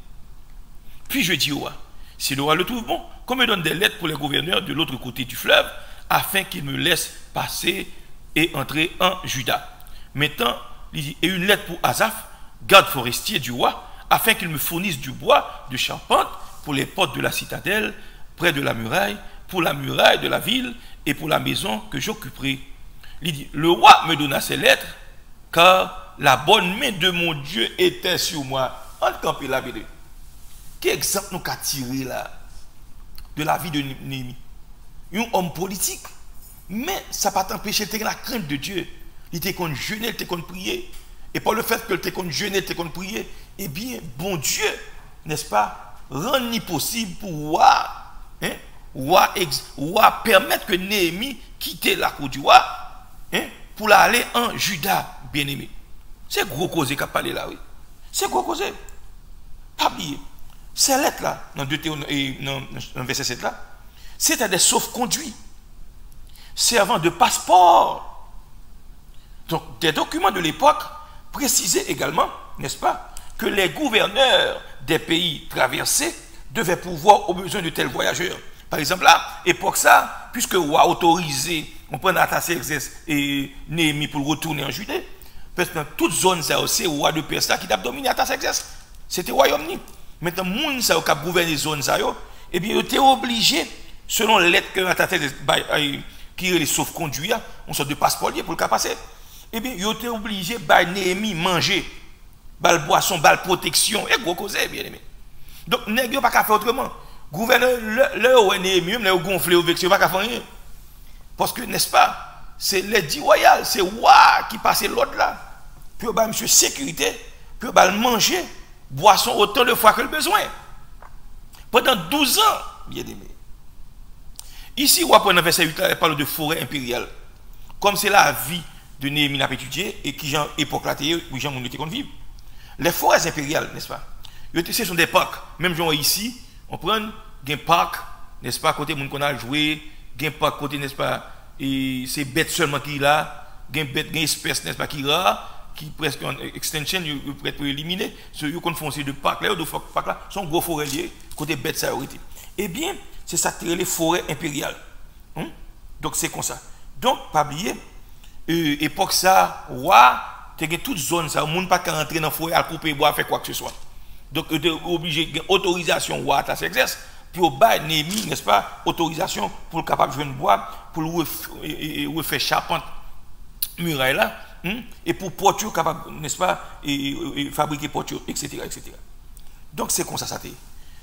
Speaker 1: Puis je dis au roi, si le roi le trouve bon, qu'on me donne des lettres pour les gouverneurs de l'autre côté du fleuve, afin qu'ils me laissent passer et entrer en Juda. Maintenant, il dit, et une lettre pour Asaph, garde forestier du roi, afin qu'il me fournisse du bois de charpente pour les portes de la citadelle, près de la muraille, pour la muraille de la ville et pour la maison que j'occuperai. Il dit, le roi me donna ces lettres, car la bonne main de mon Dieu était sur moi. On campe la vie. Quel exemple nous avons tiré là de la vie de Néhémie? Un homme politique, mais ça n'a pas empêché de la crainte de Dieu. Il était qu'on jeûner, il était qu'on prier. Et par le fait que il était qu'on jeûner, il était qu'on prier, eh bien, bon Dieu, n'est-ce pas, rend possible pour permettre que Néhémie quitte la cour du roi pour aller en Juda. Bien-aimé. C'est gros cause qui a parlé là, oui. C'est gros cause. Pas oublier. Ces lettres-là, dans verset 7 là, c'était des sauf-conduits servant de passeport. Donc, des documents de l'époque précisaient également, n'est-ce pas, que les gouverneurs des pays traversés devaient pourvoir aux besoins de tels voyageurs. Par exemple, là, époque ça, puisque le roi a autorisé, on prend Artaxerxès et Néhémie pour retourner en Judée, parce que dans toute zone, c'est le roi de Perse qui a dominé Artaxerxès. C'était le royaume. Maintenant, les gens qui ont gouverné les zones, eh bien, ils étaient obligés, selon les lettres que Artaxerxès qui les sauf-conduits, on sort de passeport pour le cas passer. Eh bien, ils étaient obligés de Néhémie manger, de boisson, de protection, et gros cause, bien aimé. Donc, Néhémie n'a pas qu'à faire autrement. Gouverneur, le Néhémie, le gonflé au vexé, pas qu'à faire rien. Parce que, n'est-ce pas, c'est l'édit royal, c'est le roi qui passe l'ordre là. Puis, monsieur, sécurité, puis, manger, boisson autant de fois que le besoin. Pendant 12 ans, bien aimé. Ici, on va prendre verset 8, il parle de forêt impériale. Comme c'est la vie de Néhémie à étudier et qui, genre, époque là, où gens ont qu'on vivre. Les forêts impériales, n'est-ce pas? Ce sont des parcs. Même genre ici, on prend un parc, n'est-ce pas, côté où on a joué, un parc côté, n'est-ce pas, et c'est bête seulement qui est là, une espèce, n'est-ce pas, qui est là, qui presque en extension, ils peuvent être éliminés. Ceux qui font ces deux parcs là, deux parcs là, sont gros forêts liés, côté bête ça aurait été. Eh bien, c'est ça qui est les forêts impériales. Donc c'est comme ça. Donc, pas oublier, époque ça, roi, tu as toute zone, ça, le monde pas qu'à rentrer dans le foyer à couper bois, faire quoi que ce soit. Donc, tu es obligé d'autorisation roi à s'exercer, puis au bas, Néhémie, n'est-ce pas, autorisation pour le capable de jouer bois, pour le faire charpente, muraille là, et pour porture capable, n'est-ce pas, et fabriquer porture, etc., etc. Donc, c'est comme ça,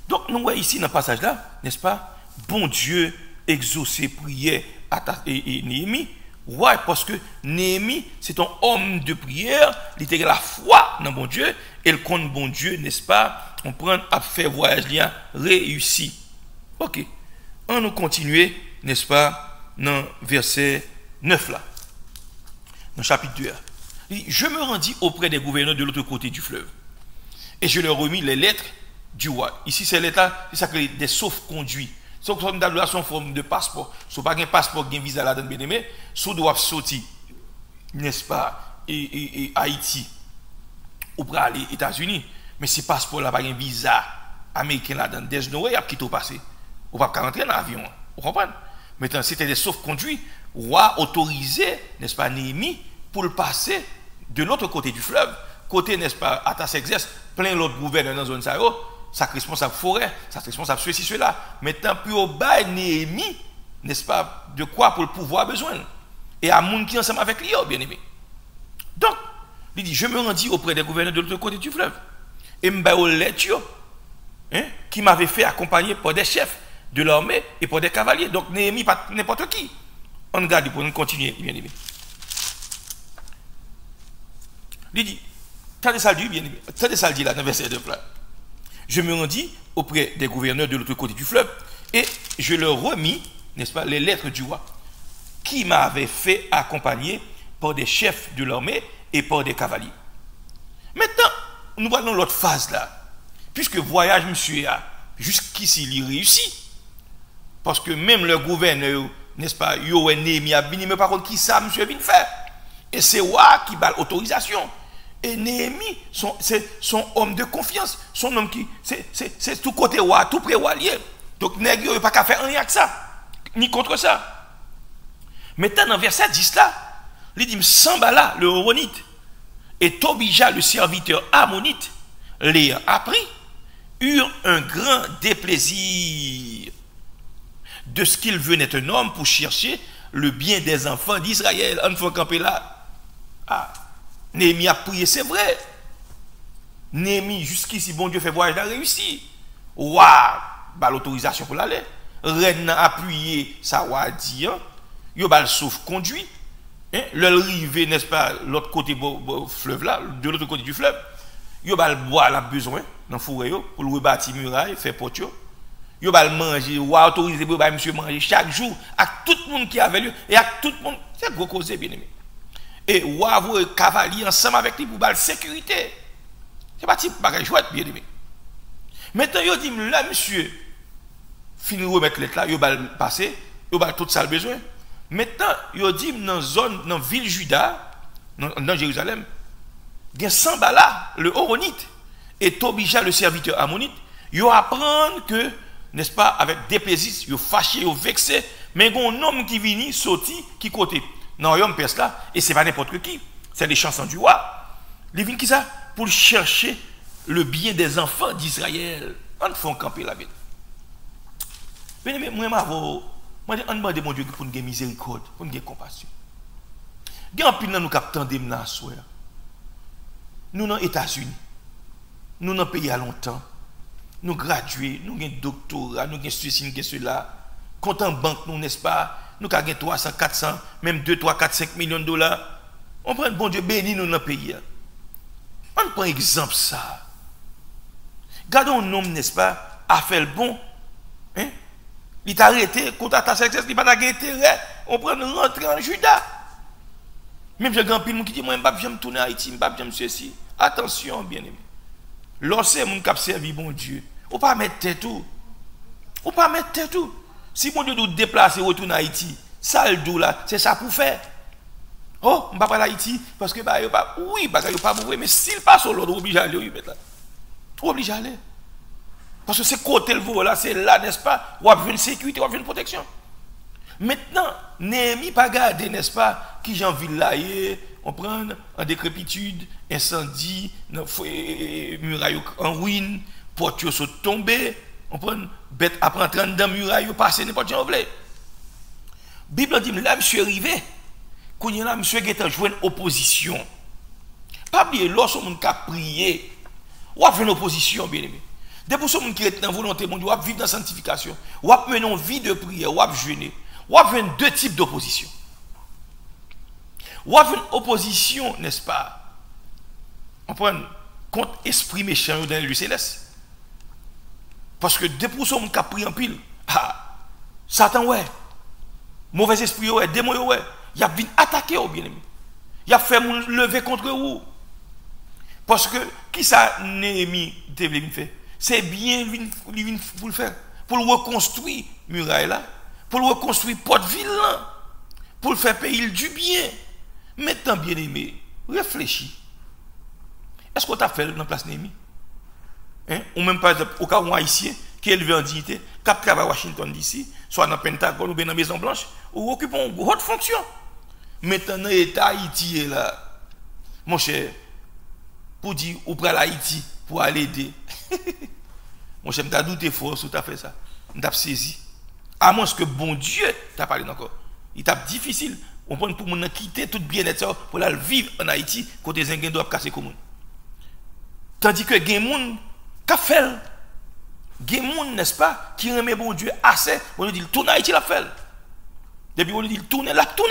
Speaker 1: Donc, nous voyons ici dans le passage là, n'est-ce pas, bon Dieu exaucer prière et Néhémie. Ouais, parce que Néhémie, c'est un homme de prière, il a la foi dans bon Dieu, et le compte bon Dieu, n'est-ce pas, on prend à faire voyage lien réussi. Ok, on nous continuer, n'est-ce pas, dans verset 9 là, dans le chapitre 2. Il dit, je me rendis auprès des gouverneurs de l'autre côté du fleuve, et je leur remis les lettres du roi. Ici, c'est l'état, c'est ça que des sauf-conduits. Sauf que nous avons son forme de passeport. Si vous n'avez pas un passeport, un visa là-dedans, bien aimé, si vous devez sortir, n'est-ce pas, et Haïti, ou pour aller aux États-Unis, mais si passeport là, pas un visa américain là-dedans, there's no way, il y a qui tout passer. Vous ne pouvez pas rentrer dans l'avion. Vous comprenez? Maintenant, c'était des sauf-conduits, roi autorisé, n'est-ce pas, Néhémie, pour le passer de l'autre côté du fleuve. Côté, n'est-ce pas, Atas exerce, plein l'autre gouverneur dans la zone ça. Ça responsable forêt, ça responsable ceci, cela. Maintenant, puis au bas, Néhémie, n'est-ce pas, de quoi pour le pouvoir besoin. Et à moun qui ensemble avec lui, bien aimé. Donc, il dit, je me rendis auprès des gouverneurs de l'autre côté du fleuve. Et m'baou lettre, qui m'avait fait accompagner par des chefs de l'armée et par des cavaliers. Donc, Néhémie, pas n'importe qui. On regarde pour nous continuer, bien aimé. Il dit, t'as ça dit, bien aimé. T'as ça dit là, dans verset 2 là. Je me rendis auprès des gouverneurs de l'autre côté du fleuve et je leur remis, n'est-ce pas, les lettres du roi qui m'avaient fait accompagner par des chefs de l'armée et par des cavaliers. Maintenant, nous voyons l'autre phase là. Puisque voyage, monsieur, jusqu'ici, il réussit. Parce que même le gouverneur, n'est-ce pas, Néhémie a venu, mais par contre, qui ça, monsieur, vient faire? Et c'est roi qui bat l'autorisation. Et Néhémie, c'est son homme de confiance, son homme qui, c'est tout côté roi, tout près roi lié. Donc, il n'y a pas qu'à faire rien que ça, ni contre ça. Maintenant, dans verset 10 là, il dit, Sambala, le Horonite, et Tobija, le serviteur ammonite, les appris, eurent un grand déplaisir de ce qu'il venait un homme pour chercher le bien des enfants d'Israël. On faut camper là. Ah. Néhémie a prié, c'est vrai. Néhémie, jusqu'ici, bon Dieu fait voyage, il a réussi. Ouah, bah, l'autorisation pour l'aller. Reine a appuyé, ça a dit, il y a le sauf conduit. Le rivé, n'est-ce pas, l'autre côté du fleuve là, de l'autre côté du fleuve. Il y a le bois, il a besoin, dans le fourré, pour le rebâtir muraille, faire portio. Il y a le manger, ou autoriser pour monsieur manger chaque jour, à tout le monde qui avait lieu, et à tout le monde, c'est gros causé, bien aimé. Et ou avoir cavalier ensemble avec lui pour la sécurité. C'est pas type bagage chouette, bien aimé. Maintenant, il dit, là, monsieur, fini de remettre lettre là, il va passer, il va tout ça le besoin. Maintenant, il dit, dans la zone, dans la ville Juda, dans Jérusalem, il y a Sambala, le Horonite, et Tobija, le serviteur ammonite, ils apprennent que, n'est-ce pas, avec des plaisirs, ils fâchés, ils vexés, mais il y a un homme qui vient, sorti, qui côté. Non, il y a là, et ce n'est pas n'importe qui, c'est les chansons du roi. Il vient qui ça? Pour chercher le bien des enfants d'Israël. On fait camper la vie. Mais moi, on demande mon Dieu pour nous avoir miséricorde, pour nous avoir compassion. Il y a un peu de nous qui attendons dans la soirée. Nous, dans les États-Unis, nous, dans le pays à longtemps, nous gradués, nous avons un doctorat, nous avons ceci, nous avons cela, compte en banque, nous, n'est-ce pas? Nous avons 300, 400, même 2, 3, 4, 5 millions de dollars. On prend bon Dieu béni nous dans le pays. On prend exemple ça. Gardons un homme, n'est-ce pas, a fait le bon. Hein? Il t'a arrêté, quand tu as succès, il n'a pas d'intérêt. On prend rentrer en Juda. Même j'ai grand pile qui dit, moi, je ne vais pas tourner à Haïti, je ne vais pas ceci. Attention, bien aimé. Lorsque mon cap servi bon Dieu, on ne peut pas mettre tout. On ne peut pas mettre tout. Si mon Dieu doit déplacer, retourner à Haïti, ça le dos là, c'est ça pour faire. Oh, je ne vais pas aller à Haïti parce que, oui, il ne pas mourir, mais s'il passe au l'autre, on est obligé d'aller. On est obligé d'aller. Parce que c'est côté le vol là, c'est là, n'est-ce pas? On a besoin de sécurité, on a besoin de protection. Maintenant, Néhémie pas gardé, n'est-ce pas, qui j'en ville là, on prend en décrépitude, incendie, muraille en ruine, porte sont tombées, on prend bête après entrer dans muraille, passer n'importe où on veut. Bible dit là monsieur arrivé, quand il là monsieur qui joué une opposition. Pas oublier lorsque on a prié, ou a fait une opposition bien aimé. Depuis ce monde qui est dans volonté mon Dieu, ou a vivre dans sanctification, ou a mener une vie de prière, ou a jeûner, ou a faire deux types d'opposition. Ou a une opposition, n'est-ce pas? On prend contre esprit méchant dans les lieux célestes. Parce que depuis ce monde qui a pris en pile, Satan ouais. Mauvais esprit, ouais, démon, ouais, il a venu attaquer au bien-aimé. Il a fait mon lever contre vous. Parce que, qui ça, Néhémie, fait? C'est bien pour le faire. Pour le reconstruire, muraille là. Pour le reconstruire, porte-ville là. Pour le faire payer du bien. Maintenant, bien-aimé, réfléchis. Est-ce qu'on t'a fait dans la place Néhémie? Hein? Ou même par exemple, au cas où un haïtien qui est élevé en dignité, qui travaille à Washington d'ici, soit dans le Pentagone ou bien dans la Maison Blanche, ou occupent une haute fonction. Maintenant, l'État Haïti est là. Mon cher, pour dire, ou près l'Haïti, pour aller aider. Mon cher, je douté fort si tu as fait ça. Je t'ai saisi. À moins que bon Dieu t'a parlé encore. Il t'a difficile. On prend pour nous quitter tout bien-être pour aller vivre en Haïti, côté Zengen doit casser comme tandis que les gens qui fait, les gens, n'est-ce pas, qui remet bon Dieu assez, on lui dit, tourne Haïti la fait. Depuis on lui dit, tourne, la tourne.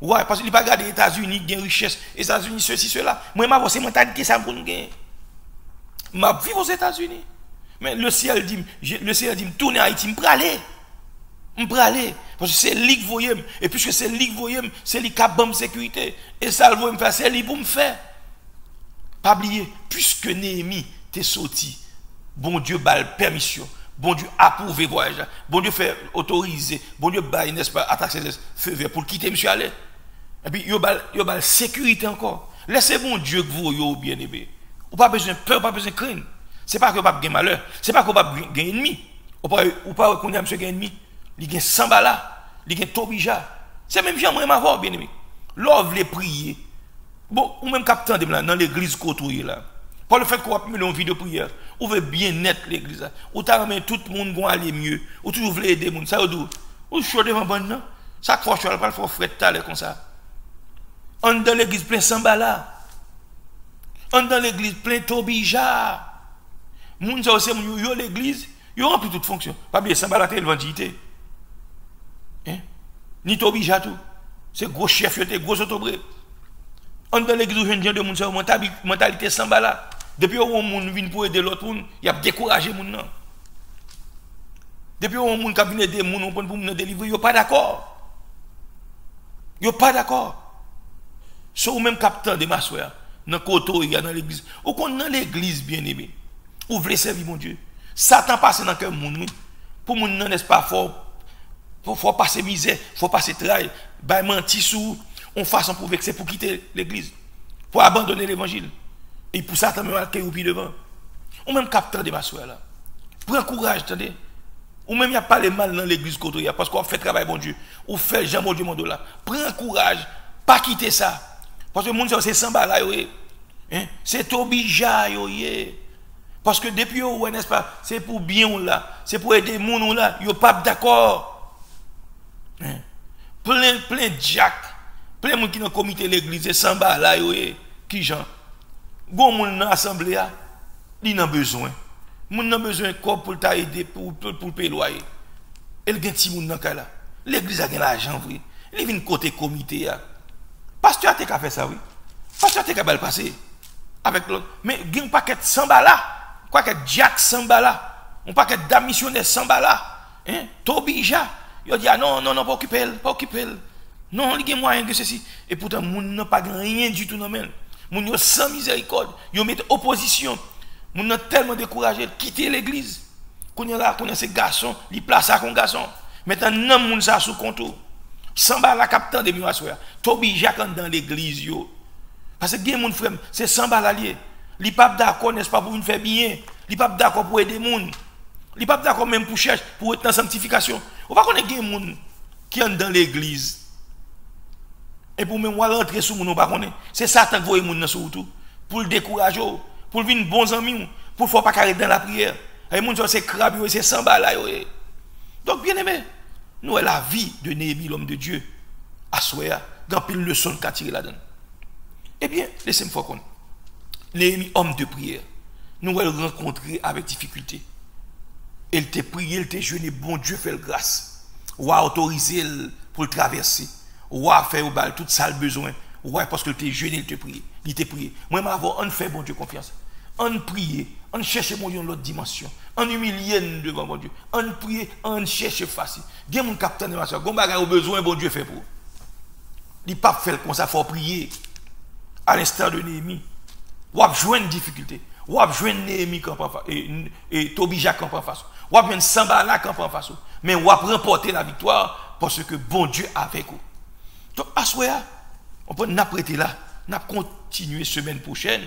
Speaker 1: Ouais, parce qu'il n'a pas regardé les États-Unis, il y a une richesse, les États-Unis, ceci, cela. Moi, je vais voir mentalité ça pour nous gagner. Je vais vivre aux États-Unis. Mais le ciel dit, tourne Haïti, je vais aller. Parce que c'est lui qui voyait. Et puisque c'est lui qui voyait, c'est lui qui a bonne sécurité. Et ça, le faire, c'est lui pour me faire. Pas oublier, puisque Néhémie t'est sorti, bon Dieu bat permission, bon Dieu approuve voyage, bon Dieu fait autoriser, bon Dieu bat, n'est-ce pas, attaque ses feux verts pour quitter monsieur aller. Et puis, il y a sécurité encore. Laissez bon Dieu que vous, bien aimé. Ou pas besoin de peur, pas besoin de crainte. C'est pas que vous pas gagner malheur, c'est pas que vous pas gagner ennemi. Ou pas reconnaître monsieur gagner ennemi. Il gagne Sambala, il gagne Tobija. C'est même j'aimerais m'avoir, bien aimé. L'on veut prier. Bon, ou même captant dans l'église côtoyée là. Par le fait qu'on va mener une vie de prière, ou veut bien net l'église là. Ou t'as remis tout le monde va aller mieux. Ou toujours voulez aider les gens. Ça ou chaud devant bon non. Chaque fois je vais pas faire fret taler comme ça. On dans l'église plein Sambala. On dans l'église plein Tobija. Moun ça aussi yo l'église, yo rempli toute fonction. Pas bien Sambala t'es l'évangélité. Hein? Ni Tobija tout. C'est gros chef, yo t'es gros autobré. On dans l'église où je viens de moun sa mentalité Sambala. Depuis où moun vient pour aider l'autre moun, il a découragé moun nan. Depuis où moun ka vient aider moun pour nous délivrer, yo pas d'accord. Yo pas d'accord. So ou même capitaine de ma soeur, dans koto il y a dans l'église. Ou qu'on dans l'église bien-aimé. Ou voulez servir mon Dieu. Satan passe dans cœur moun. Pour moun nan n'est-ce pas faut passer misère, faut passer travail, ba menti sous on façon pour vexer pour quitter l'église, pour abandonner l'évangile. Et pour ça, tu as même accueilli au pied devant. Ou même capteur de ma soeur là. Prends courage, attendez. Ou même il n'y a pas les mal dans l'église côté, parce qu'on fait travail, bon Dieu. Ou fait Jean mon Dieu, mon Dieu là. Prends courage, pas quitter ça. Parce que le monde, c'est Sambala, c'est Tobija, parce que depuis, n'est-ce pas, c'est pour bien là, c'est pour aider les gens là, ils ne sont pas d'accord. Plein de Jack. Plein de gens qui dans le comité de l'église, c'est Sambala, qui gens. Bon monde dans l'assemblée, il a besoin. Moun a besoin de corps pour t'aider pour payer le loyer. Et il y a des gens dans là. L'église a de l'argent, oui. Il vient côté comité. Pasteur a fait ça, oui. Pasteur a fait passer avec l'autre. Mais il y a un paquet de Sambala. Quoi que Jack Sambala. Un paquet d'âmes missionnaires Sambala. Tobija. Il dit, non, pas occuper. Non, il y a moyen que ceci. Et pourtant, moun n'a pas rien du tout dans le moun yo sans miséricorde, yo met opposition. Moun n'a tellement découragé de quitter l'église. Qu'on y a là, qu'on a ces garçons, ils placent ça comme garçon. Maintenant, non moun ça sous contour. Samba la capitaine de Miwasoya. Tobi Jacques dans l'église yo. Parce que gen moun frère, c'est Samba la lié. Li pas d'accord n'est-ce pas pour nous faire bien. Li pas d'accord pour aider moun. Li pas d'accord même pour chercher pour être dans sanctification. On va connaître gen moun qui entre dans l'église. Et pour moi, rentrer sous mon pas c'est Satan qui voit mon sur tout pour le décourager, pour venir bons amis, pour ne pas carrer dans la prière. Et mon c'est crabe, c'est sans balle. Donc bien aimé, nous la vie de Néhémie l'homme de Dieu à Soya, dans pile leçon qu'a tiré là-dedans. Eh bien, laissez-moi voir qu'on Néhémie homme de prière, nous le rencontrer avec difficulté. Il t'a prié, il t'a jeûné, bon Dieu fait le grâce. Ou a autorisé pour le traverser. Ou a fait au bal tout ça le besoin. Ou parce que il t'a jeûné, il t'a prié. Il t'a prié. Moi, on fait bon Dieu confiance. On prie, on cherche mon Dieu dans l'autre dimension. On humilie devant mon Dieu. On prie, on cherche facile. Il y a mon capitaine de ma soeur, il a besoin, bon Dieu fait pour. Il ne pas faire comme ça, il faut prier. À l'instar de Néhémie. Ou a joué une difficulté. Ou a joué Néhémie et Tobija qui en face. Ou a joué Sambala qui en face. Mais ou a remporté la victoire parce que bon Dieu avec vous. Donc, à ce moment-là, on peut nous prêter là, nous continuer semaine prochaine,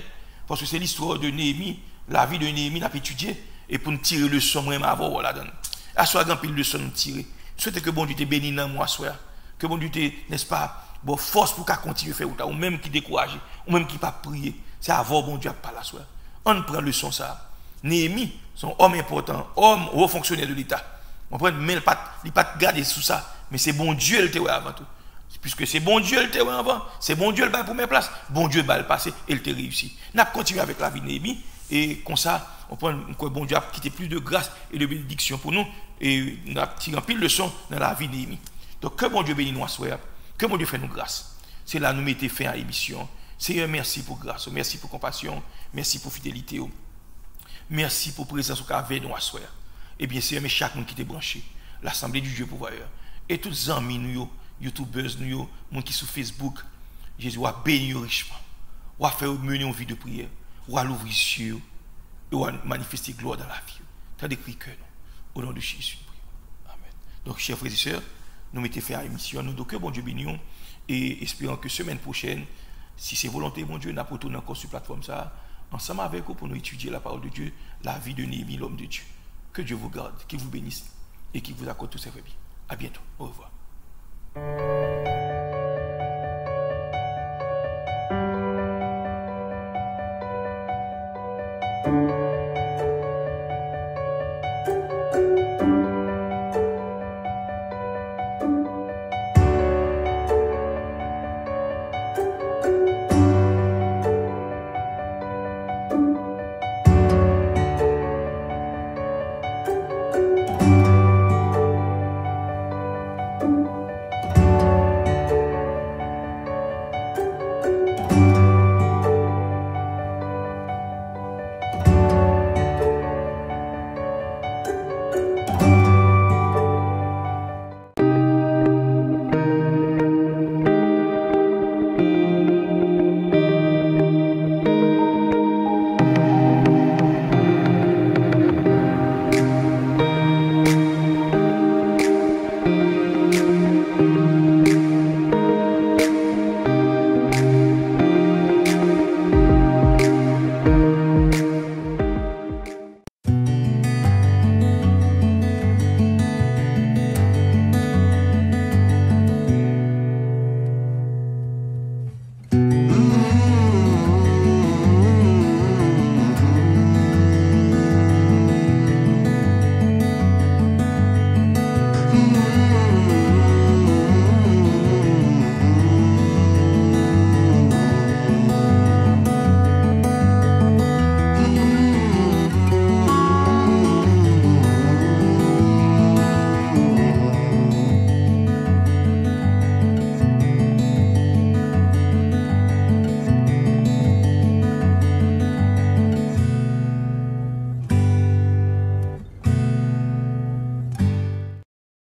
Speaker 1: parce que c'est l'histoire de Néhémie, la vie de Néhémie, nous avons étudié, et pour nous tirer le son, même avant, là-dedans. À ce moment-là, le son nous tirer. Je souhaite que bon Dieu te bénisse dans moi, que bon Dieu te, n'est-ce pas, bon force pour qu'à continuer à faire, ou même qui décourage, ou même qui pas prier. C'est avoir bon Dieu à parler à soi. On prend le son ça. Néhémie, son homme important, homme, haut fonctionnaire de l'État. On prend, mais il ne pas garder sous ça, mais c'est bon Dieu le te avant tout. Puisque c'est bon Dieu le te avant, c'est bon Dieu le bat pour mes places, bon Dieu va le passer et le te réussi. Nous avons continué avec la vie de Néhémie et comme ça, on prend bon Dieu a quitté plus de grâce et de bénédiction pour nous et nous avons tiré pile de leçons dans la vie de Néhémie. Donc que bon Dieu bénisse nous à soi, que bon Dieu fait nous grâce. C'est là nous mettons fin à l'émission. Seigneur, merci pour grâce, merci pour compassion, merci pour fidélité. Merci pour présence au avec nous à soi. Et bien Seigneur, mais chaque monde qui t'est branché, l'Assemblée du Dieu pourvoyeur et tous les amis nous, YouTubers, nous, qui sont sur Facebook, Jésus a béni richement. Ou a fait mener une vie de prière. Ou a l'ouvrir sur et ou a manifester gloire dans la vie. T'as décrit que nous. Au nom de Jésus. Amen. Donc, chers frères et sœurs, nous mettons fin à l'émission. Nous donc que bon Dieu bénisse et espérons que semaine prochaine, si c'est volonté, mon Dieu, nous retournons encore sur la plateforme ça, ensemble avec vous pour nous étudier la parole de Dieu, la vie de Néhémie, l'homme de Dieu. Que Dieu vous garde, qu'il vous bénisse et qu'il vous accorde tous ses biens. À bientôt. Au revoir.